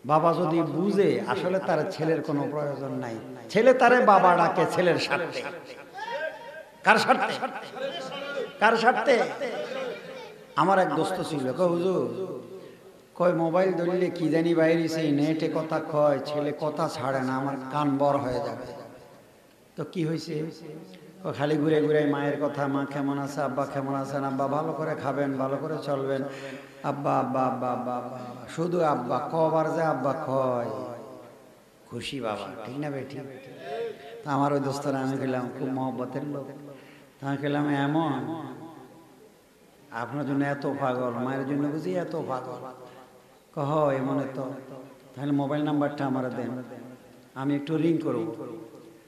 বাবা যদি বুঝে আসলে তার ছেলের কোনো প্রয়োজন নাই, ছেলে তারে বাবা ডাকে ছেলের স্বার্থে। কার স্বার্থে? কার স্বার্থে? আমার এক দোস্ত ছিল, কয় হুজুর, কয় মোবাইল ধরলে কি জানি বাইরেছে, নেটে কথা কয়, ছেলে কথা ছাড়ে না, আমার কান বড় হয়ে যাবে। তো কি হয়েছে? খালি ঘুরে ঘুরে মায়ের কথা, মা কেমন আছে, আব্বা কেমন আছেন, আব্বা ভালো করে খাবেন, ভালো করে চলবেন, আব্বা আব্বা আব্বা আব্বা আব্বা, শুধু আব্বা। কবার যে আব্বা কয়, খুশি বাবা, ঠিক না বেটি? তা আমার ওই দোস্তরা আমি গেলাম, খুব মহব্বতের লোক, আমি গেলাম এমন আপনার জন্য এত পাগল, মায়ের জন্য বুঝি এত পাগল। কহ এমন তো, তাহলে মোবাইল নাম্বারটা আমার দেন, আমি একটু রিং করব।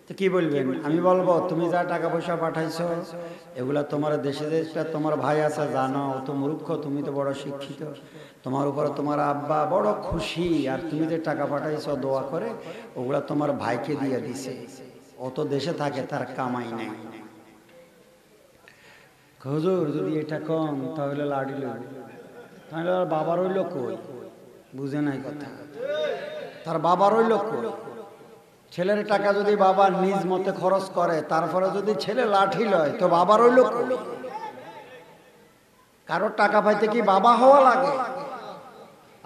তো কি বলবেন? আমি বলবো তুমি যা টাকা পয়সা পাঠাইছো এগুলা তোমার দেশে দেশটা তোমার ভাই আছে জানো, ও তো মূর্খ, তুমি তো বড় শিক্ষিত, তোমার উপরে তোমার আব্বা বড় খুশি, আর তুমি যে টাকা পাঠাইছো দোয়া করে ওগুলা তোমার ভাইকে দিয়ে দিছে, ও তো দেশে থাকে, তার কামাই নাই। হুজুর যদি এটা কম তাহলে লাড়িল, তাহলে আর বাবার ওই লোক কই? বুঝে নাই কথা, তার বাবার ওই লোক কই? ছেলের টাকা যদি বাবা নিজ মতে খরচ করে, তারপরে যদি ছেলে লাঠি লয়, তো বাবার ওই লোক। কারোর টাকা পাইতে কি বাবা হওয়া লাগে?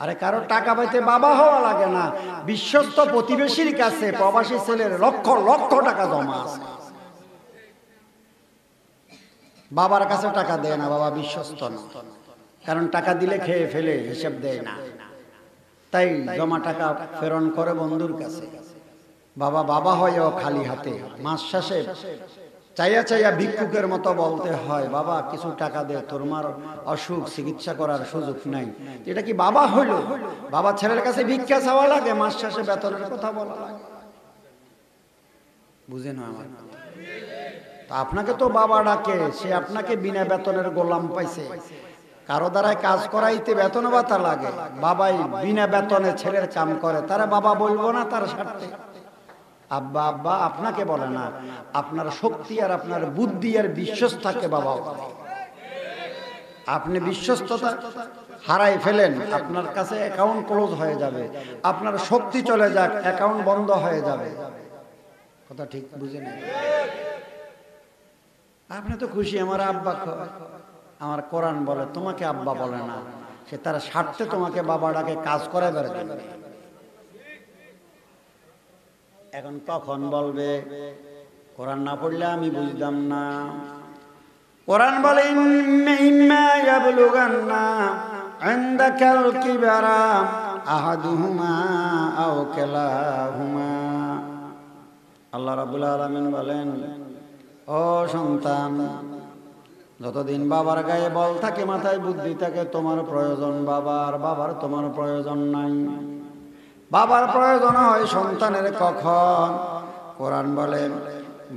আরে কারোর টাকা পাইতে বাবা হওয়া লাগে না। বিশ্বস্ত প্রতিবেশীর কাছে প্রবাসী ছেলের লক্ষ লক্ষ টাকা জমা আছে, বাবার কাছে টাকা দেয় না, বাবা বিশ্বস্ত না, কারণ টাকা দিলে খেয়ে ফেলে, হিসাব দেয় না, তাই জমা টাকা প্রেরণ করে বন্ধুর কাছে। বাবা বাবা হয়েও খালি হাতে, মাস শেষে চাইয়া চাইয়া ভিক্ষুকের মতো বলতে হয়, বাবা কিছু টাকা দে, তোর মার অসুখ, চিকিৎসা করার সুযোগ নাই। এটা কি বাবা হইল? বাবা ছেলের কাছে ভিক্ষা চাওয়া লাগে, মাস শেষে বেতনের কথা বলা লাগে। বুঝে না আমার? তা আপনাকে তো বাবা ডাকে, সে আপনাকে বিনা বেতনের গোলাম পাইছে, কারো দ্বারাই কাজ করাইতে বেতন ভাতা লাগে, বাবাই বিনা বেতনে ছেলের কাম করে, তারা বাবা বলবো না তার স্বার্থে? আব্বা আব্বা আপনাকে বলে না, আপনার শক্তি আর আপনার বুদ্ধি আর বিশ্বস্ততাকে বাবা বলে। আপনি বিশ্বস্ততা হারাই ফেলেন, আপনার কাছে অ্যাকাউন্ট ক্লোজ হয়ে যাবে, আপনার শক্তি চলে যাক, অ্যাকাউন্ট বন্ধ হয়ে যাবে। কথা ঠিক বুঝে নেই? আপনি তো খুশি আমার আব্বা কয়, আমার কোরআন বলে তোমাকে আব্বা বলে না, সে তার স্বার্থে তোমাকে বাবা ডাকে, কাজ করে বেড়াবে। এখন কখন বলবে কোরআন না পড়লে আমি বুঝতাম না? কোরআন বলে ইম্মা ইয়াবলুগান্না ইনদাকাল কিবারা আহাদুহুমা আও কিলাহুমা। আল্লাহ রাব্বুল আলামিন বলেন, ও সন্তান, যতদিন বাবার গায়ে বল থাকে, মাথায় বুদ্ধি থাকে, তোমার প্রয়োজন বাবার, বাবার তোমার প্রয়োজন নাই। বাবার প্রয়োজন হয় সন্তানের কখন? কোরআন বলে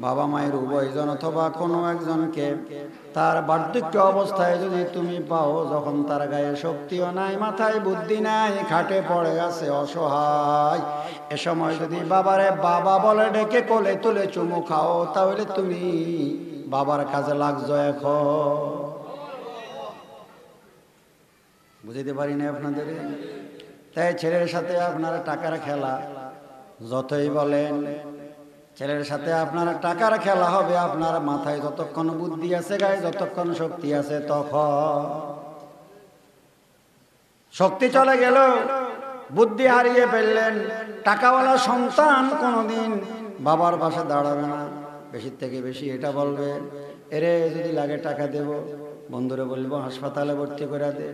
বাবা মায়ের উভয়জন অথবা কোনো একজনকে তার বার্ধক্য অবস্থায় যদি তুমি পাও, যখন তার গায়ে শক্তিও নাই, মাথায় বুদ্ধি নাই, খাটে পড়ে আছে, অসহায়, এ সময় যদি বাবারে বাবা বলে ডেকে কোলে তুলে চুমু খাও, তাহলে তুমি বাবার কাজে লাগছো। এখন বুঝতে পারি না আপনাদের। তাই ছেলের সাথে আপনারা টাকার খেলা যতই বলেন, ছেলের সাথে আপনারা টাকার খেলা হবে, আপনার মাথায় যতক্ষণ বুদ্ধি আছে, গায়ে যতক্ষণ শক্তি আছে, তখন শক্তি চলে গেল, বুদ্ধি হারিয়ে ফেললেন, টাকাওয়ালা সন্তান কোনোদিন বাবার পাশে দাঁড়াবে না, বেশির থেকে বেশি এটা বলবে, এরে যদি লাগে টাকা দেব, বন্ধুরে বলবো হাসপাতালে ভর্তি করে দে,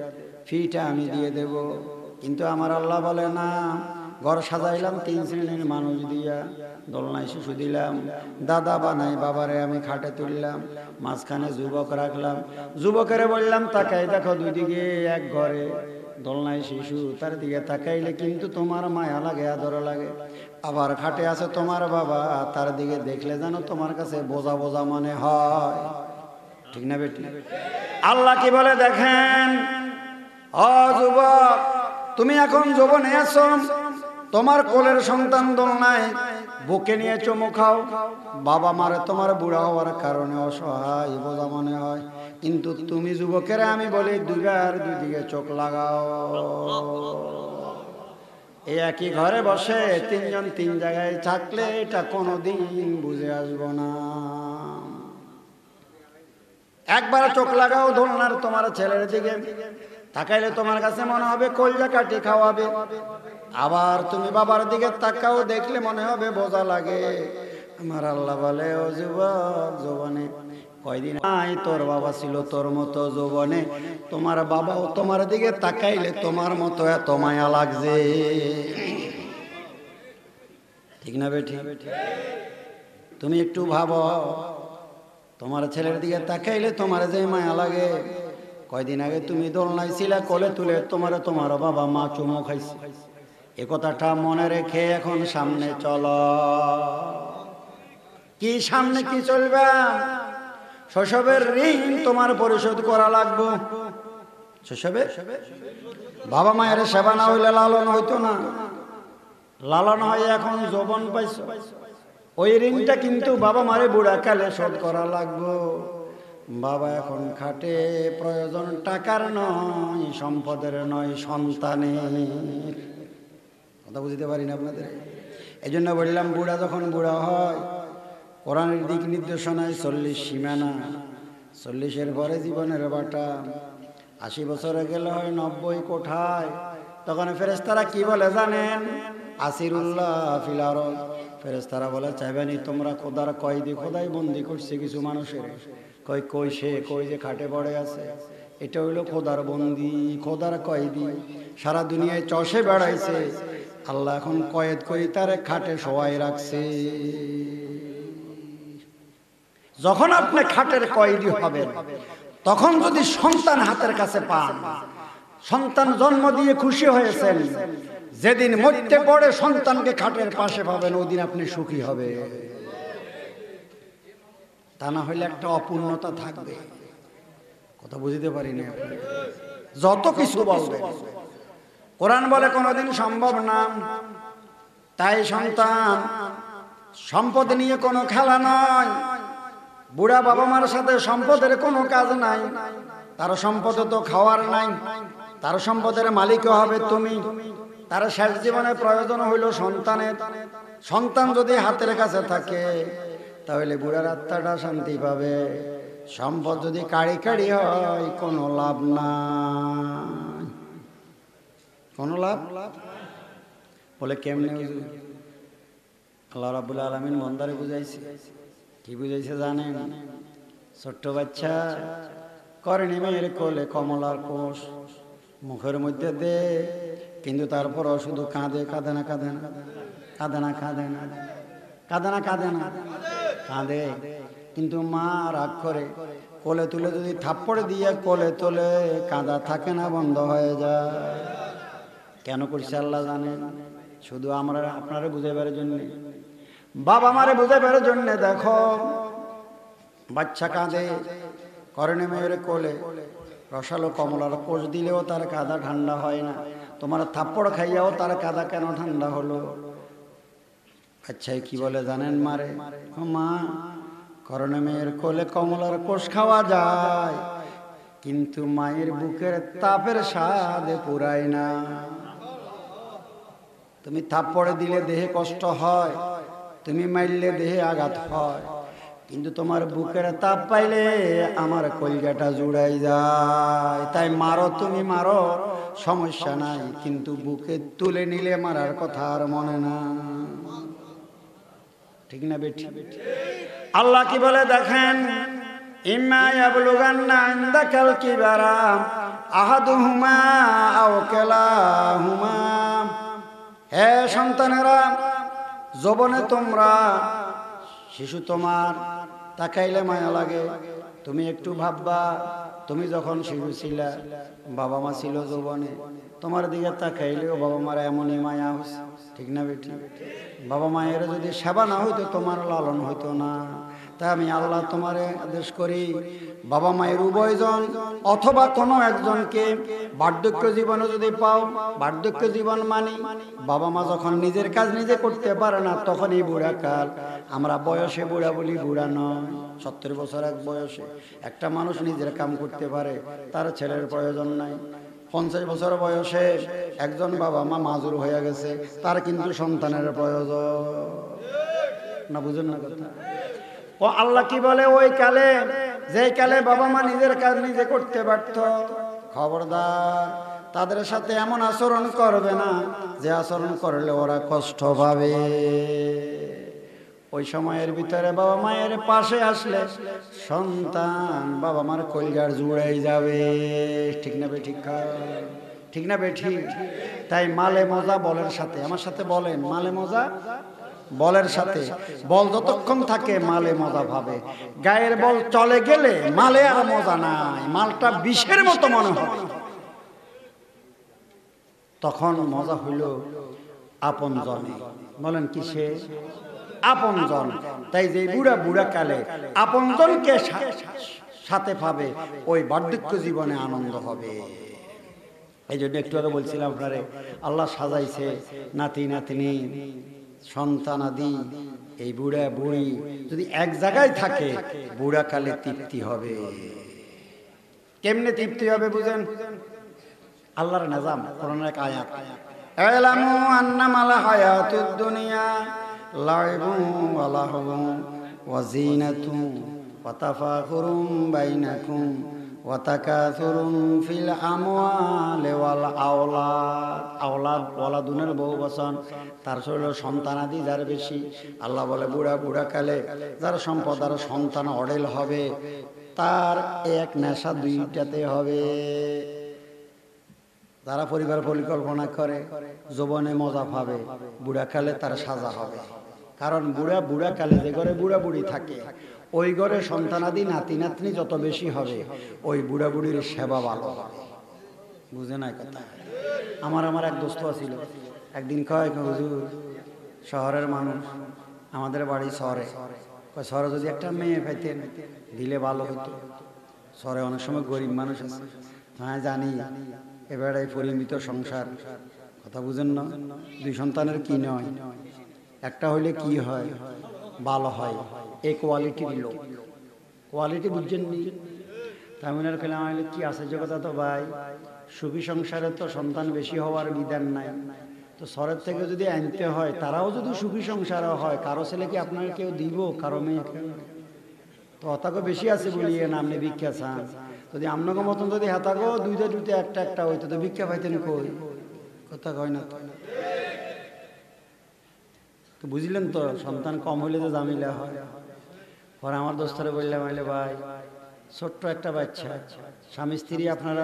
ফিটা আমি দিয়ে দেব। কিন্তু আমার আল্লাহ বলে না, ঘর সাজাইলাম 3 শ্রেণীর মানুষ দিয়া, দোলনায় শিশু দিলাম, দাদা বানাই বাবারে আমি খাটে তুললাম, মাঝখানে যুবক রাখলাম, যুবকেরে বললাম তাকাই দেখো দুই দিকে এক ঘরে, দোলনায় শিশু, তার দিকে তাকাইলে কিন্তু তোমার মায়া লাগে, আদর লাগে। আবার খাটে আছে তোমার বাবা, তার দিকে দেখলে যেন তোমার কাছে বোঝা বোঝা মনে হয়। ঠিক না বেটি? আল্লাহ কি বলে দেখেন, ও যুবক, তুমি এখন যৌবনে আছো, তোমার কোলের সন্তান দোলনায় বুকে নিয়ে চুমু খাও, বাবা মারে তোমার বুড়া হওয়ার কারণে অসহায় বোঝা মনে হয়, কিন্তু তুমি যুবকেরা আমি বলি দুইবার দুই দিকে চোখ লাগাও। এই একই ঘরে বসে 3 জন 3 জায়গায় থাকলে এটা কোনোদিন বুঝে আসবো না। একবার চোখ লাগাও দোলনার তোমার ছেলের দিকে, তাকাইলে তোমার কাছে মনে হবে কলজা কাটি খাওয়াবে। আবার তুমি বাবার দিকে তাকাও, দেখলে মনে হবে বোঝা লাগে। আমার আল্লাহ বলে, ও যুবক, যৌবনে কয়দিন আই তোর বাবা ছিল তোর মতো, যৌবনে তোমার বাবাও তোমার দিকে তাকাইলে তোমার মতো এত মায়া লাগছে। ঠিক না বেটি? তুমি একটু ভাবো, তোমার ছেলের দিকে তাকাইলে তোমার যে মায়া লাগে, কয়দিন আগে তুমি দোলনায় ছিলা, কোলে তুলে তোমার বাবা মা চুমু খাইছে, এ কথাটা মনে রেখে এখন সামনে চলো। কি সামনে কি চলবে? শৈশবের ঋণ তোমার পরিশোধ করা লাগবে। শৈশবে বাবা মায়ের সেবা না হইলে লালন হইতো না, লালন হয় এখন যৌবন পাইছো, ওই ঋণটা কিন্তু বাবা মারে বুড়া কালে শোধ করা লাগবে। বাবা এখন খাটে, প্রয়োজন টাকার নয়, সম্পদের নয়, সন্তানের। কথা বুঝতে পারি না আপনাদের? এই জন্য বললাম, বুড়া যখন বুড়া হয়, কোরআনের দিক নির্দেশনায় 40 সীমানা, 40-এর পরে জীবনের বাটা, 80 বছরে গেলে হয় 90 কোঠায়। তখন ফেরেশতারা কি বলে জানেন? আসিরুল্লাহ ফিল আরদ। ফেরেশতারা বলে, চাইবেনি তোমরা খোদার কয়েদি, খোদাই বন্দি করছে কিছু মানুষের। কই সে, কই যে খাটে পড়ে আছে, এটা হইলো খোদার বন্দি, খোদার কয়েদি, সারা দুনিয়ায় চষে বেড়াইছে, আল্লাহ এখন কয়েদ করি তারে খাটে শোয়াই রাখছে। যখন আপনি খাটের কয়েদি হবেন, তখন যদি সন্তান হাতের কাছে পান, সন্তান জন্ম দিয়ে খুশি হয়েছেন, যেদিন মরতে পড়ে সন্তানকে খাটের পাশে পাবেন, ওই দিন আপনি সুখী হবে। তা না হইলে একটা অপূর্ণতা থাকবে। কথা বুঝতে পারিনি আপনি? যত কিছু বলবেন, কোরআন বলে কোনোদিন সম্ভব না। তাই সন্তান সম্পদ নিয়ে কোনো খেলা নয়। বুড়া বাবা মার সাথে সম্পদের কোনো কাজ নাই, তার সম্পদ তো খাওয়ার নাই, তার সম্পদের মালিক হবে তুমি। তার শেষ জীবনে প্রয়োজন হইল সন্তানের। সন্তান যদি হাতের কাছে থাকে, তাহলে বুড়ার আত্মাটা শান্তি পাবে। সম্পদ যদি কাড়ি কাড়ি হয়, কোনো লাভ নাই, কোনো লাভ। বলে কেমনে? আল্লাহ রাব্বুল আলামিন বন্দারে বুঝাইছে। কি বুঝাইছে জানেন? ছোট্ট বাচ্চা করেনি মেয়ের কোলে কমলার কোষ, মুখের মধ্যে দে, কিন্তু তারপরও শুধু কাঁদে, কাঁদে না কাঁদে না, কাঁদে না কাঁদে না, কাঁদে না কাঁদে না, কাঁদে। কিন্তু মা রাগ করে, কোলে তুলে যদি থাপ্পড় দিয়ে কোলে তোলে, কাঁদা থাকে না, বন্ধ হয়ে যায়। কেন করছে আল্লাহ জানেন? শুধু আমরা আপনারে বুঝাইবার জন্য, বাবা মারে বুঝাইবার জন্য। দেখো, বাচ্চা কাঁদে, করেনি মেয়ের কোলে রসালো কমলার কোষ দিলেও তার কাঁদা ঠান্ডা হয় না। তোমার থাপ্পড় খাইয়াও তার কাঁদা কেন ঠান্ডা হলো? আচ্ছা, কি বলে জানেন মারে? মা, করণে মেয়ের কোলে কমলার কোষ খাওয়া যায়, কিন্তু মায়ের বুকের তাপের স্বাদে পুরায় না। তুমি থাপ্পড়ে দিলে দেহে কষ্ট হয়, তুমি মারলে দেহে আঘাত হয়, কিন্তু তোমার বুকের তাপ পাইলে আমার কলিজাটা জুড়াই যায়। তাই মারো, তুমি মারো, সমস্যা নাই, কিন্তু বুকে তুলে নিলে মারার কথা আর মনে না। ঠিক না বেঠি? আল্লাহ কি বলে দেখেন, ইম্মা ইয়াবলুগান্না ইনদাকাল কিবারা আহাদুহুমা আও কিলাহুমা। হে সন্তানেরা, যৌবনে তোমরা, শিশু তোমার তাকাইলে মায়া লাগে। তুমি একটু ভাববা, তুমি যখন শিশু ছিলা, বাবা মা ছিল যৌবনে, তোমার দিকে তাকাইলেও বাবা মার এমনই মায়া হইছে। ঠিক না বেটি? বাবা মায়ের যদি সেবা না হইতো তোমার লালন হইতো না। তাই আমি আল্লাহ তোমারে আদেশ করি, বাবা মায়ের উভয়জন অথবা কোনো একজনকে বার্ধক্য জীবনে যদি পাও, বার্ধক্য জীবন মানে বাবা মা যখন নিজের কাজ নিজে করতে পারে না, তখনই বুড়া কাল। আমরা বয়সে বুড়া বলি, বুড়া নয়। 70 বছর এক বয়সে একটা মানুষ নিজের কাম করতে পারে, তার ছেলের প্রয়োজন নাই। 50 বছর বয়সে একজন বাবা মা মাজুর হয়ে গেছে, তার কিন্তু সন্তানের প্রয়োজন না। বুঝেন না কথা? ও আল্লাহ কি বলে, ওই কালে, যে কালে বাবা মা নিজের কাজ নিজে করতে পারত, খবরদার তাদের সাথে এমন আচরণ করবে না যে আচরণ করলে ওরা কষ্ট পাবে। ওই সময়ের ভিতরে বাবা মায়ের পাশে আসলে সন্তান বাবা মার কলিজার জুড়াই যাবে। ঠিক না বেঠিক? ঠিক না বেঠিক? তাই মালে মজা বলের সাথে, আমার সাথে বলেন, মালে মজা বলের সাথে। বল যতক্ষণ থাকে মালে মজা ভাবে, গায়ের বল চলে গেলে মালে আর মজা নাই, মালটা বিষের মতো মনে হবে। তখন মজা হইল আপন জনে। বলেন কিসে? আপন জন। তাই যে বুড়া বুড়া কালে আপন জনকে সাথে পাবে, ওই বার্ধক্য জীবনে আনন্দ হবে। এই জন্য একটু আগে বলছিলাম আপনারে, আল্লাহ সাজাইছে নাতি নাতনি সন্তানাদি। এই বুড়া বুড়ি যদি এক জায়গায় থাকে, বুড়া কালে তৃপ্তি হবে। কেমনে তৃপ্তি হবে বুঝেন? আল্লাহর নিজাম, কোরআনের এক আয়াত, ইলামু আন্নামাল হায়াতুদ দুনিয়া লাইবুন ওয়া লাহবুন ওয়া যিনাতুন ওয়া তাফাখুরুম বাইনাকুম ওয়া তাকাসুরুম ফিল আমওয়ালি ওয়াল আওলাদ। আওলাদ ওয়ালাদুনের বহু বচন, তার হলো সন্তানাদি যার বেশি। আল্লাহ বলে বুড়া বুড়া কালে যার সম্পদ আর সন্তান অডেল হবে, তার এক নেশা দুইটাতে হবে। যারা পরিবার পরিকল্পনা করে যৌবনে মজা পাবে, বুড়া কালে তার সাজা হবে। কারণ বুড়া বুড়া কালে যে ঘরে বুড়া বুড়ি থাকে, ওই ঘরে সন্তানাদি নাতি নাতনি যত বেশি হবে, ওই বুড়া বুড়ির সেবা ভালো হবে। বুঝে না কথা? আমার এক দোস্ত ছিল, একদিন কয়, হুজুর শহরের মানুষ, আমাদের বাড়ি শহরে, শহরে যদি একটা মেয়ে পাইতেন দিলে ভালো হতো। শহরে অনেক সময় গরিব মানুষ আছে। হ্যাঁ জানি, এবারে পরিমিত সংসার, কথা বুঝেন না? 2 সন্তানের কি নয়, একটা হইলে কি হয়, ভালো হয়। এই কোয়ালিটির লোক, কোয়ালিটি বুঝছেন নি? তামিনার পেলাম কি আছে জগতা তো ভাই, সুখী সংসারে তো সন্তান বেশি হওয়ার বিধান নাই। তো শহরের থেকে যদি আনতে হয়, তারাও যদি সুখী সংসার হয়, কারো ছেলে কি আপনাকে কেউ দিব, কারো মেয়ে? তো অতাকে বেশি আছে বলিয়ে না আপনি ভিক্ষা চান। যদি আপনাকে মতন যদি হাতাগো দুইটা দুইটা একটা একটা হইতো, তো ভিক্ষা পাইতেন কই? কথা কয় না তো? বুঝলেন তো? সন্তান কম হইলে তো জামিলা হয়। পরে আমার দোস্তরে বললাম, আইলে ভাই ছোট্ট একটা বাচ্চা, স্বামী স্ত্রী আপনারা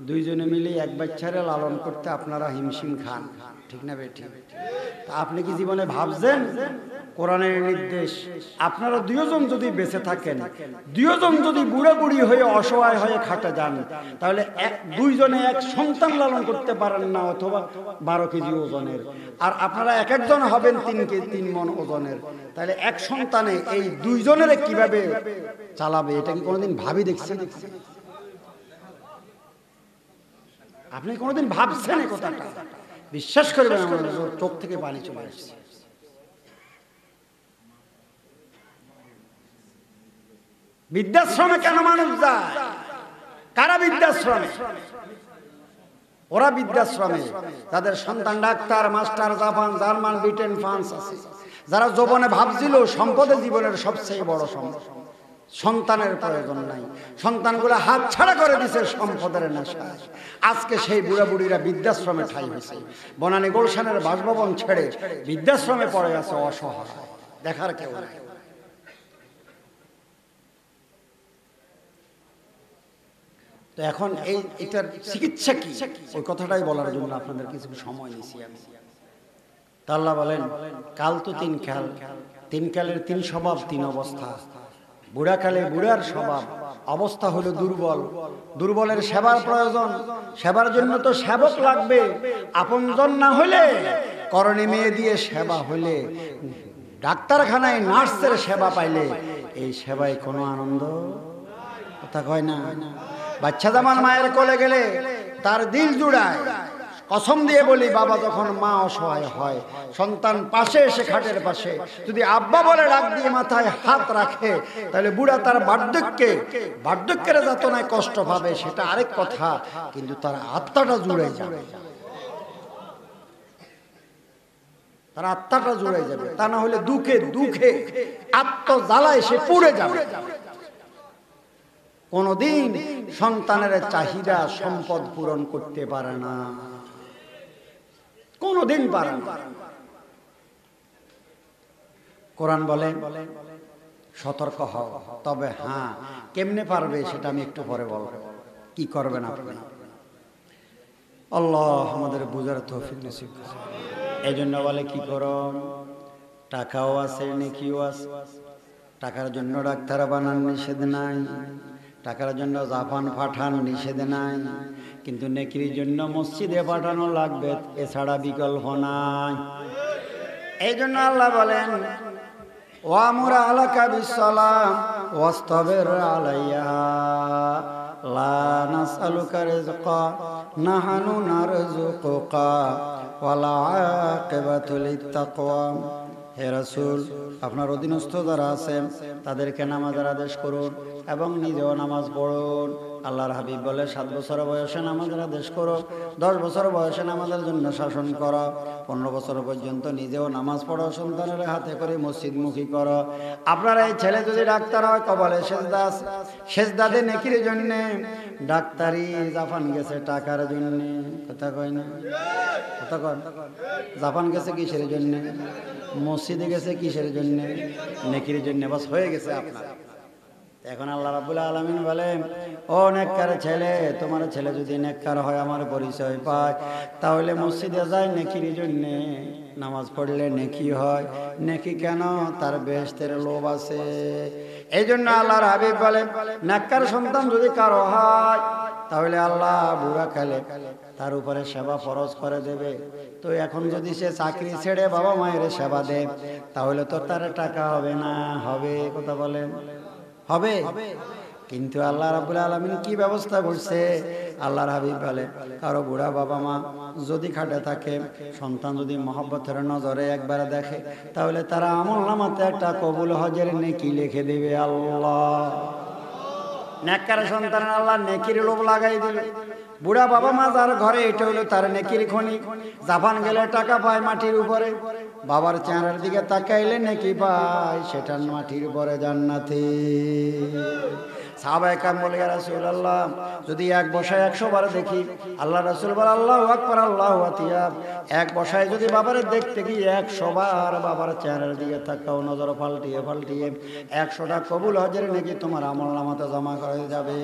দুইজনে মিলে এক বাচ্চারে লালন করতে আপনারা হিমশিম খান। ঠিক না বেটি? তা আপনি কি জীবনে ভাবছেন কোরআনের নির্দেশ, আপনারা 2 জন যদি বেঁচে থাকেন, 2 জন যদি বুড়া বুড়ি হয়ে অসহায় হয়ে খাটে যান, তাহলে 2 জনে এক সন্তান লালন করতে পারেন না, অথবা 12 কেজি ওজনের। আর আপনারা এক একজন হবেন 3 মণ ওজনের, তাহলে এক সন্তানে এই 2 জনের কিভাবে চালাবে? এটা কি কোনোদিন ভাবি দেখছেন? আপনি কোনোদিন ভাবছেন এই কথাটা? বিশ্বাস করবেন, আমার চোখ থেকে পানি চলে আসছে। বৃদ্ধাশ্রমে কেন মানুষ যায়? কারা বৃদ্ধাশ্রমে? ওরা বৃদ্ধাশ্রমে, যাদের সন্তান doctor, master, Japan, German, Britain, France আছে, যারা যৌবনে ভাবছিল সম্পদে জীবনের সবচেয়ে বড় সম্পদ, সন্তানের প্রয়োজন নাই, সন্তানগুলো হাত ছাড়া করে দিছে সম্পদের নেশায়। আজকে সেই বুড়া বুড়িরা বৃদ্ধাশ্রমে ঠাঁই হয়েছে। বনানী গুলশানের বাসভবন ছেড়ে বৃদ্ধাশ্রমে পড়ে আছে অসহায়, দেখার কেউ নাই। তো এখন এটার চিকিৎসা কি, ওই কথাটাই বলার জন্য আপনাদের কিছু সময় নিয়েছি আমি। তা আল্লাহ বলেন, কাল তো তিন কাল, তিন কালের তিন স্বভাব, তিন অবস্থা। বুড়া কালে বুড়ার স্বভাব, অবস্থা হলো দুর্বল, দুর্বলের সেবার প্রয়োজন, সেবার জন্য তো সেবক লাগবে। আপনজন না হলে, করণে মেয়ে দিয়ে সেবা হলে, ডাক্তারখানায় নার্সের সেবা পাইলে এই সেবায় কোনো আনন্দ কথা কয় না। বাচ্চা জামান মায়ের কোলে গেলে তার দিল জুড়ায়। কসম দিয়ে বলি, বাবা যখন মা অসহায় হয়, সন্তান পাশে এসে খাটের পাশে যদি আব্বা বলে ডাক দিয়ে মাথায় হাত রাখে, তাহলে বুড়া তার বার্ধক্যের যাতনায় কষ্ট পাবে, সেটা আরেক কথা, কিন্তু তার আত্মাটা জুড়ে যাবে, তার আত্মাটা জুড়ে যাবে। তা না হলে দুঃখে দুঃখে আত্মজ্বালায় সে পুড়ে যাবে। কোনদিন সন্তানের চাহিদা সম্পদ পূরণ করতে পারে না, কোনদিন পারে না। কোরআন বলে সতর্ক হও, তবে হ্যাঁ, কেমনে পারবে সেটা আমি একটু পরে বলবো। কি করবেন আপনি? আল্লাহ আমাদের বুঝার তৌফিক নসিব করুন। এই জন্য বলে কি করুন, টাকাও আছে, নেকিও আছে। টাকার জন্য ডাক্তার বানান নিষেধ নাই, টাকার জন্য জাপান পাঠান নিষেধ নাই, কিন্তু নেকির জন্য মসজিদে পাঠানো লাগবে, এছাড়া বিকল্প নাই। এই জন্য আল্লাহ বলেন, ওয়ামুর আলাকা বিসসালাম ওয়াস্তাবির আলাইহা লা নাসআলুকা রিজকা নাহনু নারযুকুকা ওয়াল আকিবাতু লিত্তাকওয়া। হে রাসূল, আপনার অধীনস্থ যারা আছেন তাদেরকে নামাজের আদেশ করুন এবং নিজেও নামাজ পড়ুন। আল্লাহর হাবিব বলে, 7 বছর বয়সে নামাজের আদেশ করো, 10 বছর বয়সে নামাজের জন্য শাসন করো, 15 বছর পর্যন্ত নিজেও নামাজ পড়ো, সন্তানের হাতে করে মসজিদমুখী করো। আপনার এই ছেলে যদি ডাক্তার হয়, কপালে সেজদা, সেজদাতে নেকির জন্য। ডাক্তারি জাপান গেছে টাকার জন্য, কথা কয় না, কথা কয়। জাপান গেছে কিসের জন্য? মসজিদে গেছে কিসের জন্য? নেকির জন্য। বাস হয়ে গেছে আপনার। এখন আল্লাহ রাব্বুল আলামিন বলেন, ও নেককার ছেলে, তোমার ছেলে যদি নেককার হয়, আমার পরিচয় পায়, তাহলে মসজিদে যায় নেকির জন্য। নামাজ পড়লে নেকি হয়। নেকি কেন? তার বেহেশতের লোভ আছে। এই জন্য আল্লাহর হাবিব বলেন, নেককার সন্তান যদি কারো হয়, তাহলে আল্লাহ বুড়া কালে তার উপরে সেবা ফরজ করে দেবে। তো এখন যদি সে চাকরি ছেড়ে বাবা মায়ের সেবা দেয়, তাহলে তো তার টাকা হবে না, হবে? কথা বলেন, হবে? কিন্তু আল্লাহ রাব্বুল আলামিন কি ব্যবস্থা করছে? আল্লাহর হাবিব বলে, কারো বুড়া বাবা মা যদি খাটে থাকে, সন্তান যদি মহব্বতের নজরে একবার দেখে, তাহলে তারা আমলনামাতে একটা কবুল হজের নেকি লিখে দেবে আল্লাহ। নেককার সন্তান আল্লাহ নেকির লোভ লাগাই দিল। বুড়া বাবা মা যার ঘরে, এটা হলো তার নেকির খনি। জাপান গেলে টাকা পায় মাটির উপরে, বাবার চেহারার দিকে তাকাইলে নেকি পায়, সেটা মাটির উপরে জান্নাতে। সাহাবায়ে কেরাম বলে, ইয়া রাসূলুল্লাহ, যদি এক বসায় 100 বার দেখি। আল্লাহ রাসূল বলে, আল্লাহু আকবার, আল্লাহু আতিয়াব। এক বসায় যদি বাবারে দেখতে গিয়ে 100 বার বাবার চেহারার দিকে তাকাও, নজর পাল্টিয়ে পাল্টিয়ে, 100টা কবুল হজের নেকি তোমার আমলনামাতে জমা করে যাবে।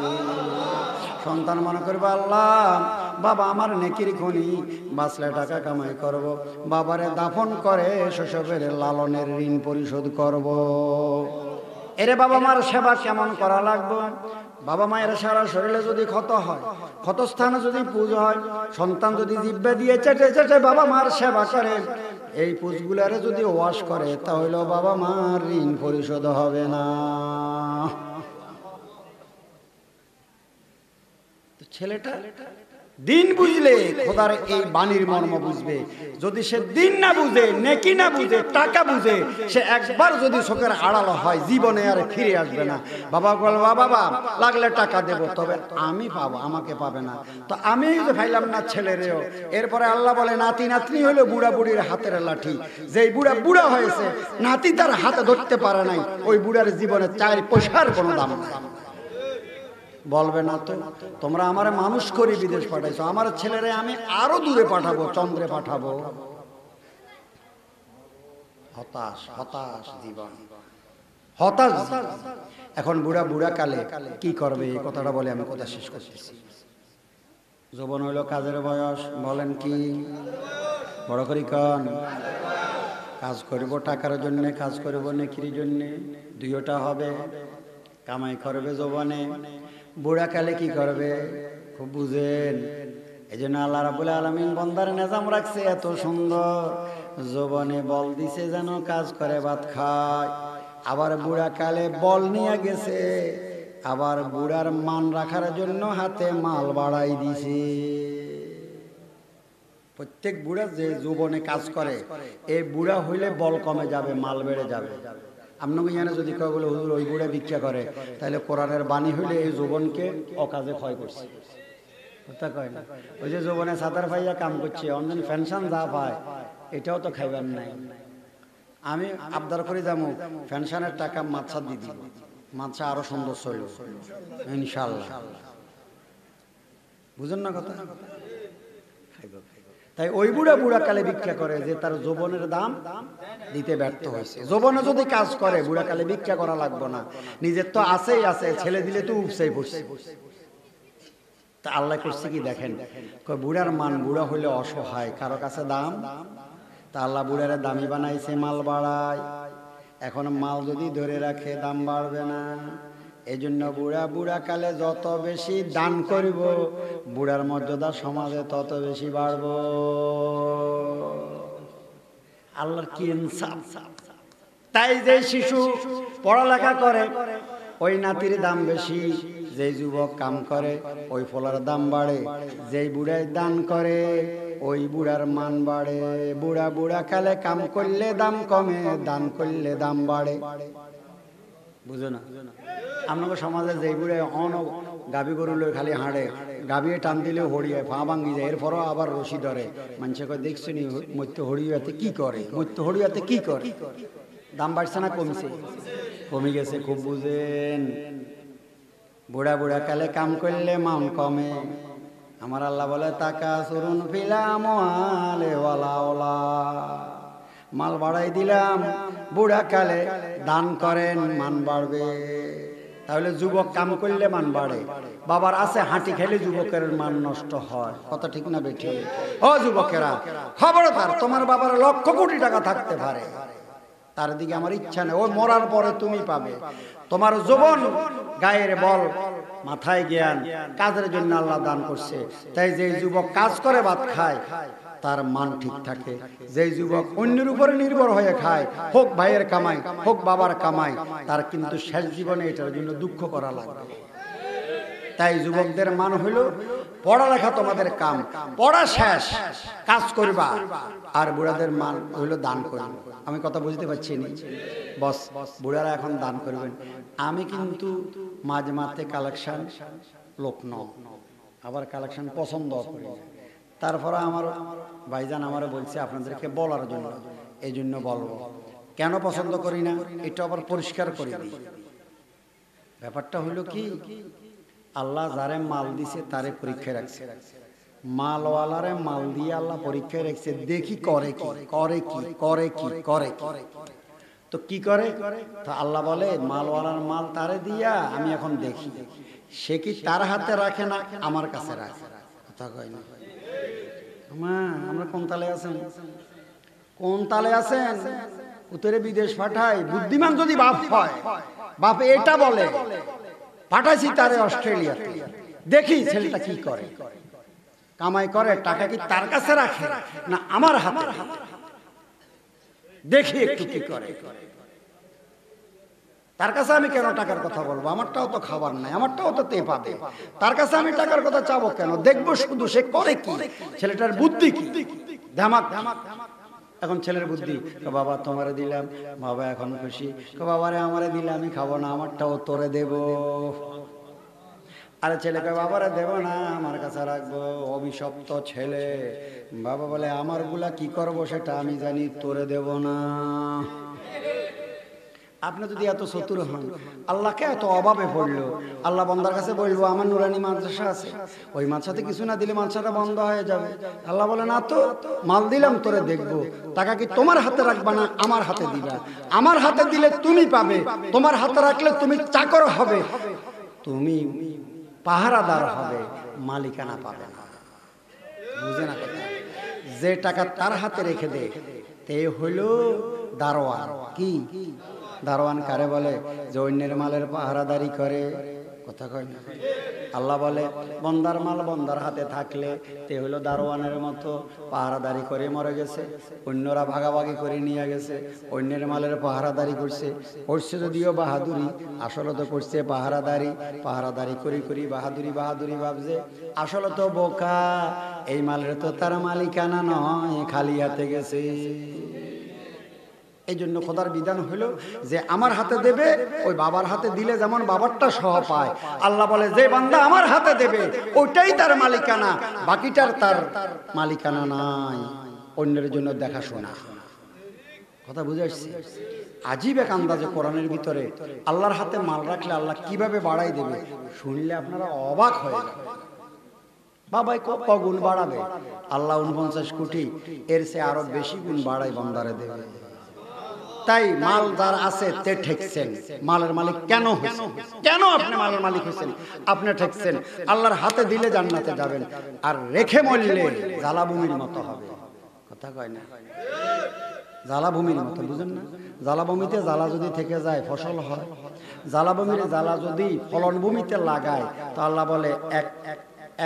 সন্তান মনে করবে, আল্লাহ বাবা আমার নেকির খনি, বাঁচলে টাকা কামাই করব, বাবারে দাফন করে শৈশবের লালনের ঋণ পরিশোধ করব। এরে বাবা মার সেবা কেমন করা লাগবে? বাবা মায়ের সারা শরীরে যদি ক্ষত হয়, ক্ষতস্থানে যদি পুজো হয়, সন্তান যদি জিহ্বা দিয়ে চেটে চেটে বাবা মার সেবা করে, এই পুজগুলারে যদি ওয়াশ করে, তাহলে বাবা মার ঋণ পরিশোধ হবে না। ছেলেটা দিন বুঝলে খোদার এই বাণীর মর্ম বুঝবে। যদি সে দিন না বুঝে, নেকি না বুঝে, টাকা বুঝে, সে একবার যদি চোখের আড়াল হয় জীবনে আর ফিরে আসবে না। বাবা বল, বাবা লাগলে টাকা দেব, তবে আমি পাবো, আমাকে পাবে না। তো আমি যে পাইলাম না ছেলেরেও। এরপরে আল্লাহ বলে নাতি নাতনি হলো বুড়া বুড়ির হাতের লাঠি। যেই বুড়া বুড়া হয়েছে, নাতি তার হাতে ধরতে পারে নাই, ওই বুড়ার জীবনে 4 পয়সার কোনো দাম নাই। বলবে না তো তোমরা আমার মানুষ করে বিদেশ পাঠাইছো, আমার ছেলেরে আমি আরো দূরে পাঠাবো, চন্দ্রে পাঠাবো। হতাশ হতাশ জীবন, হতাশ। এখন বুড়া বুড়া কালে কি করবে, এই কথাটা বলে আমি কথা শেষ করতেছি। যৌবন হইল কাজের বয়স, বলেন কি বড় করি কন? কাজ করব টাকার জন্য, কাজ করব নেকির জন্য, দুইটা হবে। কামাই করবে যৌবনে, বুড়া কালে কি করবে খুব বুঝেন। এই জন্য আল্লাহ রাব্বুল আলামিন বান্দার নিজাম রাখছে এত সুন্দর। যৌবনে বল দিছে যেন কাজ করে ভাত খায়, আবার বুড়া কালে বল নিয়ে গেছে, আবার বুড়ার মান রাখার জন্য হাতে মাল বাড়াই দিছে। প্রত্যেক বুড়া যে যৌবনে কাজ করে, এই বুড়া হইলে বল কমে যাবে, মাল বেড়ে যাবে। আপনাকে জানে যদি কেউ বলে হুজুর ওই বুড়া ভিক্ষা করে, তাহলে কোরআনের বাণী হইলে এই যৌবনকে অকাজে ক্ষয় করছে। কথা কয় না, ওই যে যৌবনে সাতার ভাইয়া কাম করছে, অনলাইন পেনশন যা পায় এটাও তো খাইবার নাই। আমি আবদার করে যাবো পেনশনের টাকা মাছা দিয়ে দিব, মাছা আরো সুন্দর চলল ইনশাল্লাহ। বুঝেন না কথা? তাই ওই বুড়া বুড়া কালে ভিক্ষা করে যে তার যৌবনের দাম দিতে ব্যর্থ হয়েছে। যৌবনে যদি কাজ করে বুড়া কালে ভিক্ষা করা লাগবে না, নিজের তো আছেই আছে, ছেলে দিলে তো উপসাই পড়ছে। তা আল্লাহ করছে কি দেখেন, বুড়ার মান, বুড়া হইলে অসহায়, কারো কাছে দাম। তা আল্লাহ বুড়ারে দামি বানাইছে, মাল বাড়ায়। এখন মাল যদি ধরে রাখে দাম বাড়বে না। এই জন্য বুড়া বুড়া কালে যত বেশি দান করিব, বুড়ার মর্যাদা সমাজে তত বেশি বাড়ব। আল্লাহর কি ইনসাফ! তাই যে শিশু পড়ালেখা করে ওই নাতির দাম বেশি, যেই যুবক কাম করে ওই ফলার দাম বাড়ে, যেই বুড়ায় দান করে ওই বুড়ার মান বাড়ে। বুড়া বুড়া কালে কাম করলে দাম কমে, দান করলে দাম বাড়ে। বুঝো না? আপনাদের সমাজে যেই বুড়ে গাভী গরু লই খালি হাঁড়ে, গাভীয়ে টান দিলে হড়িয়ে ফা ভাঙ্গি যায়, এরপরও আবার রশি ধরে। মানুষে কয় দেখছো নি মধ্য হড়িয়াতে কি করে, মধ্য হড়িয়াতে কি করে? দাম বাড়ছে না কমছে? কমে গেছে। খুব বুঝেন, বুড়া বুড়া কালে কাম করলে মান কমে। আমার আল্লাহ বলে তাকা সুরুন ফিলাম ওয়ালা, মাল বাড়াই দিলাম, বুড়া কালে দান করেন, মান বাড়বে। তাহলে যুবক কাম করলে মান বাড়ে। বাবার আছে হাঁটি খেলে যুবকের মান নষ্ট হয়। কথা ঠিক না বেঠে? ও যুবকেরা খবরদার, তোমার বাবার লক্ষ কোটি টাকা থাকতে পারে, তার দিকে আমার ইচ্ছা নেই। ও মরার পরে তুমি পাবে। তোমার যৌবন, গায়ের বল, মাথায় জ্ঞান, কাজের জন্য আল্লাহ দান করছে। তাই যে যুবক কাজ করে ভাত খায় তার মান ঠিক থাকে। যেই যুবক অন্যের উপরে নির্ভর হয়ে খায়, হোক ভাইয়ের কামাই হোক বাবার কামাই, তার কিন্তু শেষ জীবনে এটার জন্য দুঃখ করা লাগবে। তাই যুবকদের মান হইল পড়ালেখা তোমাদের কাম, পড়া শেষ কাজ করবা। আর বুড়াদের মান হইল দান করবা। আমি কথা বুঝতে পারছি না বস? বুড়ারা এখন দান করবেন। আমি কিন্তু মাঝে মাঝে কালেকশন লোক ন, আবার কালেকশন পছন্দ করি। তারপরে আমার ভাইজান আমারে বলছে আপনাদেরকে বলার জন্য, এই জন্য বলবো। কেন পছন্দ করি না এটা আবার পরিষ্কার করে দিই। ব্যাপারটা হইল কি, আল্লাহ যারে মাল দিছে তারে পরীক্ষায় রাখছে। মালওয়ালারে মাল দিয়ে আল্লাহ পরীক্ষায় রাখছে, দেখি করে কি করে কি করে কি করে কি। তো কি করে? তো আল্লাহ বলে মালওয়ালার মাল তারে দিয়া আমি এখন দেখি সে কি তার হাতে রাখে না আমার কাছে রাখে। কথা কয় না? আমরা কোন তালে আছেন? কোন তালে আছেন? উত্তরে বিদেশ পাঠাই। বুদ্ধিমান যদি বাপ হয়, বাপ এটা বলে পাঠাইছি তারে অস্ট্রেলিয়াতে, দেখি ছেলেটা কি করে, কামাই করে, টাকা কি তার কাছে রাখে না আমার হাতে, দেখি একটু কি করে। তার কাছে আমি কেন টাকার কথা বলবো? আমারটাও তো খাবার নাই, আমারটাও তো তে পাবে। তার কাছে আমি টাকার কথা চাবো কেন? দেখবো শুধু সে করে কি, ছেলেটার বুদ্ধি কি। ধামাক এখন ছেলের বুদ্ধি, বাবা তোমারে দিলাম, বাবা এখন খুশি, বাবারে আমারে দিলে আমি খাবো না, আমারটাও তোরে দেব। আরে ছেলেকে বাবারে দেব না, আমার কাছে রাখবো। অভিশপ্ত ছেলে। বাবা বলে আমার গুলা কি করবো সেটা আমি জানি, তোরে দেব না। আপনি যদি এত চতুর হন, আল্লাহকে এত অভাবে পড়লো, আল্লাহ বন্দার কাছে বলবো আমার নুরানি মাদ্রাসা আছে, ওই মাদ্রাসাতে কিছু না দিলে মাদ্রাসাটা বন্ধ হয়ে যাবে। আল্লাহ বলে না তো, মাল দিলাম তোরে দেখবো, টাকা কি তোমার হাতে রাখবা না আমার হাতে দিবা? আমার হাতে দিলে তুমি পাবে, তোমার হাতে রাখলে তুমি চাকর হবে, তুমি পাহারাদার হবে, মালিকানা পাবে না। বুঝে না কথা? যে টাকা তার হাতে রেখে দে তে হইল দারোয়ান। কি দারোয়ান কারে বলে? যে অন্যের মালের পাহারাদারি করে। কথা কয় না? আল্লাহ বলে বন্দার মাল বন্দার হাতে থাকলে তে হইল দারোয়ানের মতো, পাহারাদারি করে মরে গেছে, অন্যরা ভাগাভাগি করে নিয়ে গেছে, অন্যের মালের পাহারাদারি করছে। করছে যদিও বাহাদুরি, আসলে তো করছে পাহারাদারি। পাহারাদারি করি করি বাহাদুরি বাহাদুরি ভাবছে, আসলে তো বোকা, এই মালের তো তার মালিকানা নয়, খালি হাতে গেছে। এই জন্য খোদার বিধান হলো যে আমার হাতে দেবে, ওই বাবার হাতে দিলে যেমন বাবারটা সহ পায়। আল্লাহ বলে যে বান্দা আমার হাতে দেবে ওইটাই তার মালিকানা, বাকিটার তার মালিকানা নাই, অন্যের জন্য দেখাশোনা। কথা বুঝে আসছে? আজীব এক আন্দাজে কোরআনের ভিতরে আল্লাহর হাতে মাল রাখলে আল্লাহ কিভাবে বাড়াই দেবে, শুনলে আপনারা অবাক হয়ে যাবে। বাবাই কগুণ বাড়াবে? আল্লাহ 49 কোটি, এর সে আরো বেশি গুণ বাড়াই বন্দারে দেবে। তাই মাল যার আছে তে ঠেকছেন। মালের মালিক কেন হয়েছেন? কেন আপনি মালের মালিক হয়েছেন? আপনি ঠেকছেন। আল্লাহর হাতে দিলে জান্নাতে যাবেন, আর রেখে মরলে জ্বালাভূমির মতো হবে। কথা কয় না? জ্বালাভূমির মতো, বুঝেন না? জ্বালাভূমিতে জ্বালা যদি থেকে যায় ফসল হয়, জ্বালাভূমির জ্বালা যদি ফলন ভূমিতে লাগায়, তো আল্লাহ বলে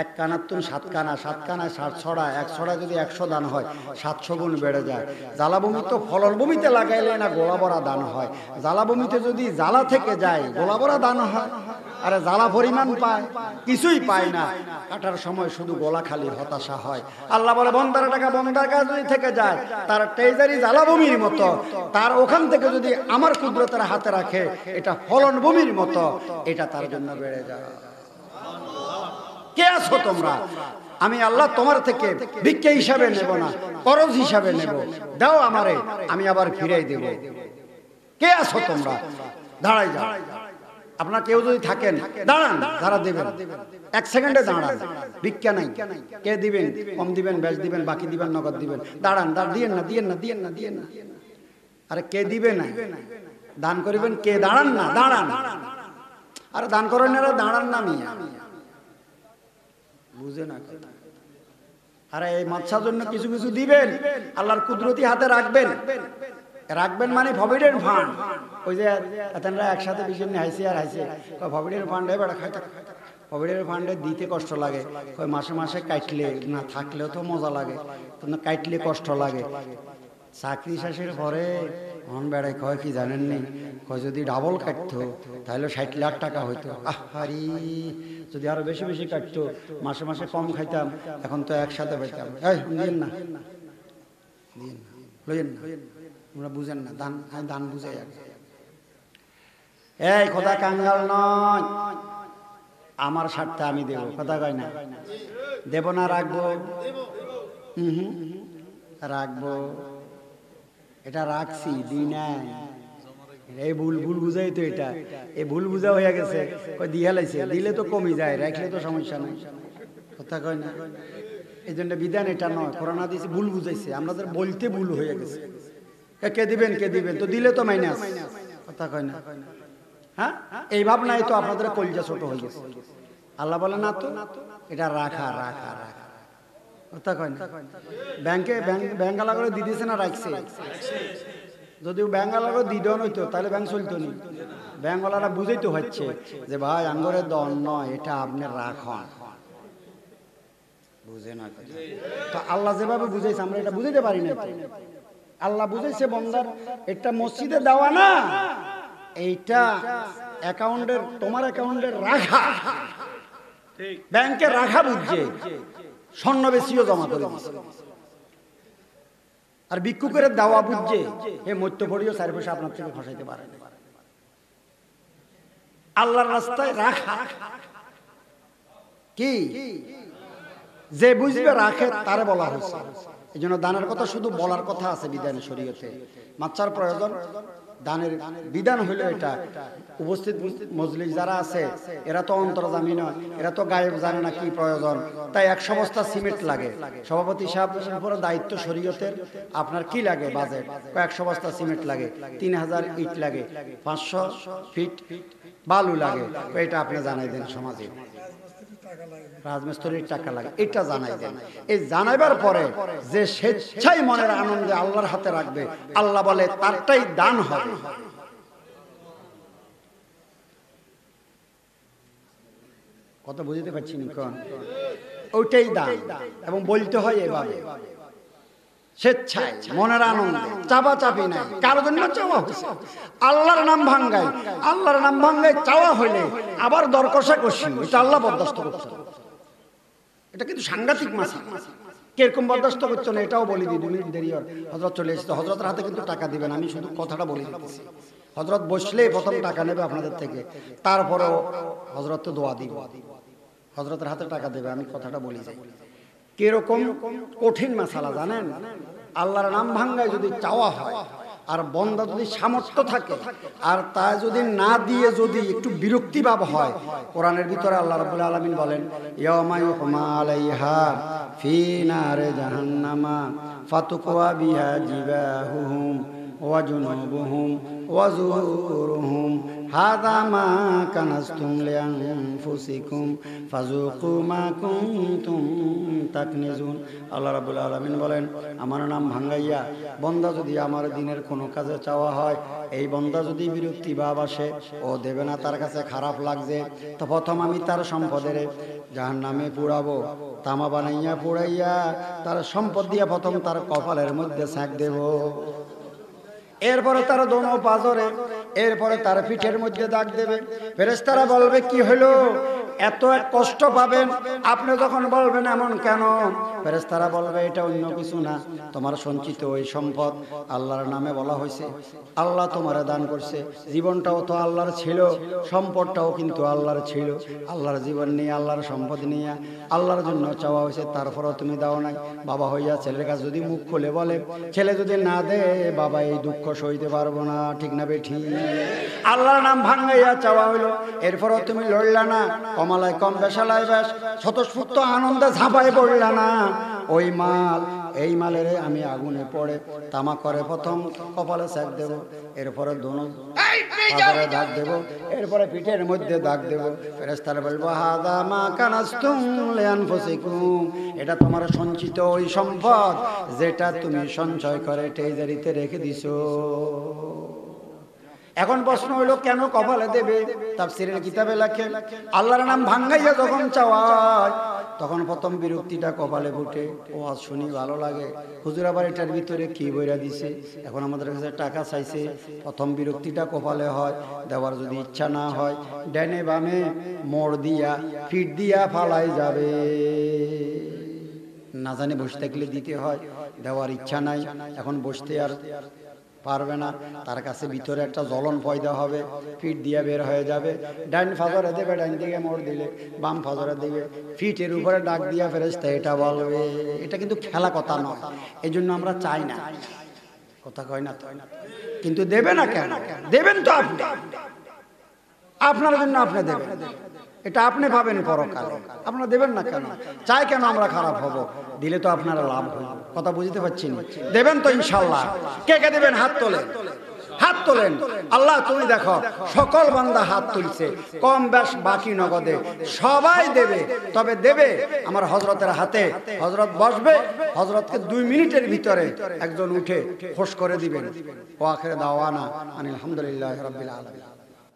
এক কানার তুন 7 কানা, 7 কানায় 7 ছড়া, 1 ছড়া যদি 100 দান হয় 700 গুণ বেড়ে যায়। জ্বালাভূমি তো ফলন ভূমিতে লাগাইলে না গোলা ভরা দান হয়, জ্বালাভূমিতে যদি জ্বালা থেকে যায় গোলা ভরা দান হয়। আরে জ্বালা পরিমাণ পায়, কিছুই পায় না, কাটার সময় শুধু গোলা খালি হতাশা হয়। আল্লাহ বলে বন্দার টাকা বন্দার কাছে যদি থেকে যায়, তার ট্রেজারি জ্বালাভূমির মতো, তার ওখান থেকে যদি আমার কুদরতের হাতে রাখে, এটা ফলন ভূমির মতো, এটা তার জন্য বেড়ে যায়। কে আছো তোমরা? আমি আল্লাহ তোমার থেকে ভিক্ষা হিসাবে নেব না, করজ হিসাবে নেব, দাও আমারে, আমি আবার ফিরাই দেব। কে আছো তোমরা? দাঁড়াই যাও। আপনার কেউ যদি থাকেন দাঁড়ান, যারা দেবেন 1 সেকেন্ডে দাঁড়ান। ভিক্ষা নাই, কে দিবেন? কম দিবেন, বেশ দিবেন, বাকি দিবেন, নগদ দিবেন, দাঁড়ান। দিয়েন না, দিয়েন না, দিয়েন না, দিয়েন না। আরে কে দিবে না? দান করিবেন, কে? দাঁড়ান না, দাঁড়ান। আরে দান করেন, দাঁড়ান না মিয়া, বুঝে না? আরে এই মাদ্রাসার জন্য কিছু কিছু দিবেন, আল্লাহর কুদরতি হাতে রাখবেন। রাখবেন মানে ফবিডের ফান্ড। ওই যে এতনরা একসাথে বিশেষ হাইছে আর হাইছে, ফবিডের ফান্ডে বেড়া খাইতে, ফবিডের ফান্ডে দিতে কষ্ট লাগে, কই মাসে মাসে কাটলে না থাকলেও তো মজা লাগে, কিন্তু কাটলে কষ্ট লাগে। চাকরি শেষের পরে মন বেড়ায়, কয় কি জানেন নি, কয় যদি ডাবল কাটতো তাহলে 60 লাখ টাকা হইতো। আহারি, যদি আরো বেশি বেশি কাটতো, মাসে মাসে কম খাইতাম, এখন তো একসাথে পাইতাম। এই দিয়েন না, দিয়েন না, লইয়েন না, তোমরা বুঝেন না, দান দান বুঝাই। এই খোদা কাঙ্গাল নয়, আমার স্বার্থে আমি দেব। কথা কয় না? দেব না রাখবো? রাখবো, এটা রাখছি, দিই নাই। এই ভুল বুঝাই তো, এটা এই ভুল বুঝা হয়ে গেছে। দিয়া লাইছে, দিলে তো কমই যায়, রাখলে তো সমস্যা নাই। কথা কয় না? এই জন্য বিধান এটা নয়, কোরআন হাদিসে ভুল বুঝাইছে, আমাদের বলতে ভুল হয়ে গেছে। কে দিবেন, কে দিবেন, তো দিলে তো মাইনাস। কথা কয় না? হ্যাঁ, এই ভাবনায় তো আপনাদের কলজা ছোট হয়ে গেছে। আল্লাহ বলে না তো, এটা রাখা রাখা রাখা। কথা কয় না? ব্যাংকে ব্যাংকালা করে দিয়ে দিয়েছে না রাখছে? যদিও ব্যাংকালা করে দিতেও নইতো তাহলে ব্যাংক চলতো নি। ব্যাংকওয়ালারা বুঝাইতে হচ্ছে যে ভাই আঙ্গরের দন নয়, এটা আপনি রাখন। বুঝে না? তো আল্লাহ যেভাবে বুঝাইছে আমরা এটা বুঝাইতে পারি না। আল্লাহ বুঝাইছে বন্দার, এটা মসজিদে দেওয়া না, এইটা অ্যাকাউন্টের, তোমার অ্যাকাউন্টের রাখা, ব্যাংকে রাখা বুঝছে, স্বর্ণ বেশিও জমা করে দিচ্ছে। আর ভিক্ষুকের দেওয়া বুঝছে, এ মধ্যপড়িও 4 পয়সা আপনার থেকে খসাইতে পারে না। আল্লাহর রাস্তায় রাখা কি, যে বুঝবে রাখে তারে বলা হয়েছে। এই জন্য দানের কথা শুধু বলার কথা আছে বিধানে, শরীয়তে মাচ্চার প্রয়োজন, দানের বিধান হইল এটা। উপস্থিত মজলিস যারা আছে এরা তো অন্তর্জামী নয়, এরা তো গায়েব জানে না কি প্রয়োজন। তাই 100 বস্তা সিমেন্ট লাগে, সভাপতি সাহেবের উপর দায়িত্ব শরীয়তের। আপনার কি লাগে বাজেট? 100 বস্তা সিমেন্ট লাগে, 3000 ইট লাগে, 500 ফিট বালু লাগে, এটা আপনি জানাই দেন সমাজে। রাজমিস্ত্রির টাকা লাগে, এটা জানাই দেন। এই জানাইবার পরে যে স্বেচ্ছায় মনের আনন্দে আল্লাহর হাতে রাখবে, আল্লাহ বলে তারটাই দান হবে। কথা বুঝতে পারছি না কোন? ওইটাই দান, এবং বলতে হয় এভাবে স্বেচ্ছায় মনের আনন্দে, চাপা চাপি নাই, কারো জন্য চাওয়া হয়েছে। আল্লাহর নাম ভাঙ্গাই, আল্লাহর নাম ভাঙ্গাই চাওয়া হইলে আবার দর কষাকষি, এটা আল্লাহ বরদাস্ত করছে। এটা কিন্তু সাংঘাতিক মাসা। কিরকম বরদাস্ত করছো না এটাও বলি দিই, 2 মিনিট দেরি হয়। হযরত চলে এসেছে, হযরতের হাতে কিন্তু টাকা দিবেন, আমি শুধু কথাটা বলে দিতেছি। হযরত বসলে প্রথম টাকা নেবে আপনাদের থেকে, তারপরেও হযরত তো দোয়া দিব, হযরতের হাতে টাকা দেবে, আমি কথাটা বলি যাই। কিরকম কঠিন মাসালা জানেন? আল্লাহর নাম ভাঙ্গায় যদি চাওয়া হয়, আর বন্দা যদি সামর্থ্য থাকে, আর তা যদি না দিয়ে যদি একটু বিরক্তি ভাব হয়, কোরআনের ভিতরে আল্লাহ রাব্বুল আলামিন বলেন, ইয়াউমা ইউহমা আলাইহা ফি নারে জাহান্নামা ফাতুকওয়া বিহা জিবাহুহুম ওয়া জুনুবুহুম ওয়া যুহুরুহুম হাযা মা কানাসতুম লিআনফুসিকুম ফাযুকু মা কুনতুম তাকনিজুন। আল্লাহ রাব্বুল আলামিন বলেন, আমার নাম ভাঙ্গাইয়া বন্দা যদি আমার দিনের কোনো কাজে চাওয়া হয়, এই বন্দা যদি বিরক্তি ভাব আসে, ও দেবে না, তার কাছে খারাপ লাগছে, তো প্রথম আমি তার সম্পদের জাহান্নামে পুড়াবো, তামা বানাইয়া পুড়াইয়া তার সম্পদ দিয়া প্রথম তার কপালের মধ্যে ছাঁক দেব, এরপরে তার দোনো পাজরে, এরপরে তার পিঠের মধ্যে দাগ দেবে। ফেরেশতারা বলবে, কি হলো, এত এক কষ্ট পাবেন? আপনি যখন বলবেন এমন কেন? ফেরেশতারা বলবে, এটা অন্য কিছু না, তোমার সঞ্চিত ওই সম্পদ আল্লাহর নামে বলা হয়েছে, আল্লাহ তোমারে দান করছে, জীবনটাও তো আল্লাহর ছিল, সম্পদটাও কিন্তু আল্লাহর ছিল, আল্লাহর জীবন নিয়ে, আল্লাহর সম্পদ নিয়ে আল্লাহর জন্য চাওয়া হয়েছে, তারপরও তুমি দাও নাই। বাবা হইয়া ছেলের কাছে যদি মুখ খুলে বলে, ছেলে যদি না দে, বাবা এই দুঃখ সইতে পারবো না, ঠিক না বেঠি? আল্লাহর নাম ভাঙ্গাইয়া চাওয়া হইলো, এরপরও তুমি লড়লা না, কমালায় কম বেশালায় বেশ, স্বতঃস্ফূর্ত আনন্দে ঝাঁপায় পড়লা না, ওই মাল, এই মালের আমি আগুনে পড়ে তামা করে প্রথম কপালে সেক দেব, এরপরে দোনো পাথরে দাগ দেব, এরপরে পিঠের মধ্যে দাগ দেব। ফেরেশতারা বলবো, হাযা মা কানাসতুম লিআনফুসিকুম, এটা তোমার সঞ্চিত ওই সম্পদ যেটা তুমি সঞ্চয় করে ট্রেজারিতে রেখে দিছো। এখন প্রশ্ন হইল, কেন কপালে দেবে? তাফসীরের কিতাবে লেখে, আল্লাহর নাম ভাঙ্গাইয়া যখন চাওয়া হয়, তখন প্রথম বিরক্তিটা কপালে ফুটে, ও আজ শুনি ভালো লাগে, হুজুর আবার এটার ভিতরে কি বইরা দিছে, এখন আমাদের কাছে টাকা চাইছে, প্রথম বিরক্তিটা কপালে হয়। দেওয়ার যদি ইচ্ছা না হয়, ডানে বামে মোড় দিয়া, ফিট দিয়া ফালাই যাবে, না জানি বসে থাকলে দিতে হয়, দেওয়ার ইচ্ছা নাই, এখন বসতে আর পারবে না, তার কাছে ভিতরে একটা জ্বলন পয়দা হবে, ফিট দিয়ে বের হয়ে যাবে, ডাইন ফাজরে দেবে, ডাইন দিকে মোড় দিলে বাম ফাজরে দিবে, ফিটের উপরে ডাক দিয়া ফেরেশতা এটা বলবে। এটা কিন্তু খেলা কথা নয়, এই জন্য আমরা চাই না, কথা কয় না তো, কিন্তু দেবে না কেন? দেবেন তো আপনি, আপনার জন্য আপনি দেবেন, এটা আপনি ভাবেন পরকালে, আপনারা দেবেন না কেন? চাই কেন আমরা খারাপ হব? দিলে তো আপনারা লাভ হবে, কথা বুঝতে পারছেন? দেবেন তো ইনশাআল্লাহ। কে কে দেবেন? হাত তোলেন, হাত তোলেন। আল্লাহ তুমি দেখো, সকল বান্দা হাত তুলছে, কম বেশ বাকি নগদে, সবাই দেবে। তবে দেবে আমার হযরতের হাতে, হযরত বসবে, হযরতকে 2 মিনিটের ভিতরে একজন উঠে খোশ করে দিবেন। ওয়া আখির দাওয়ানা আনিল হামদুলিল্লাহি রাব্বিল আলামিন।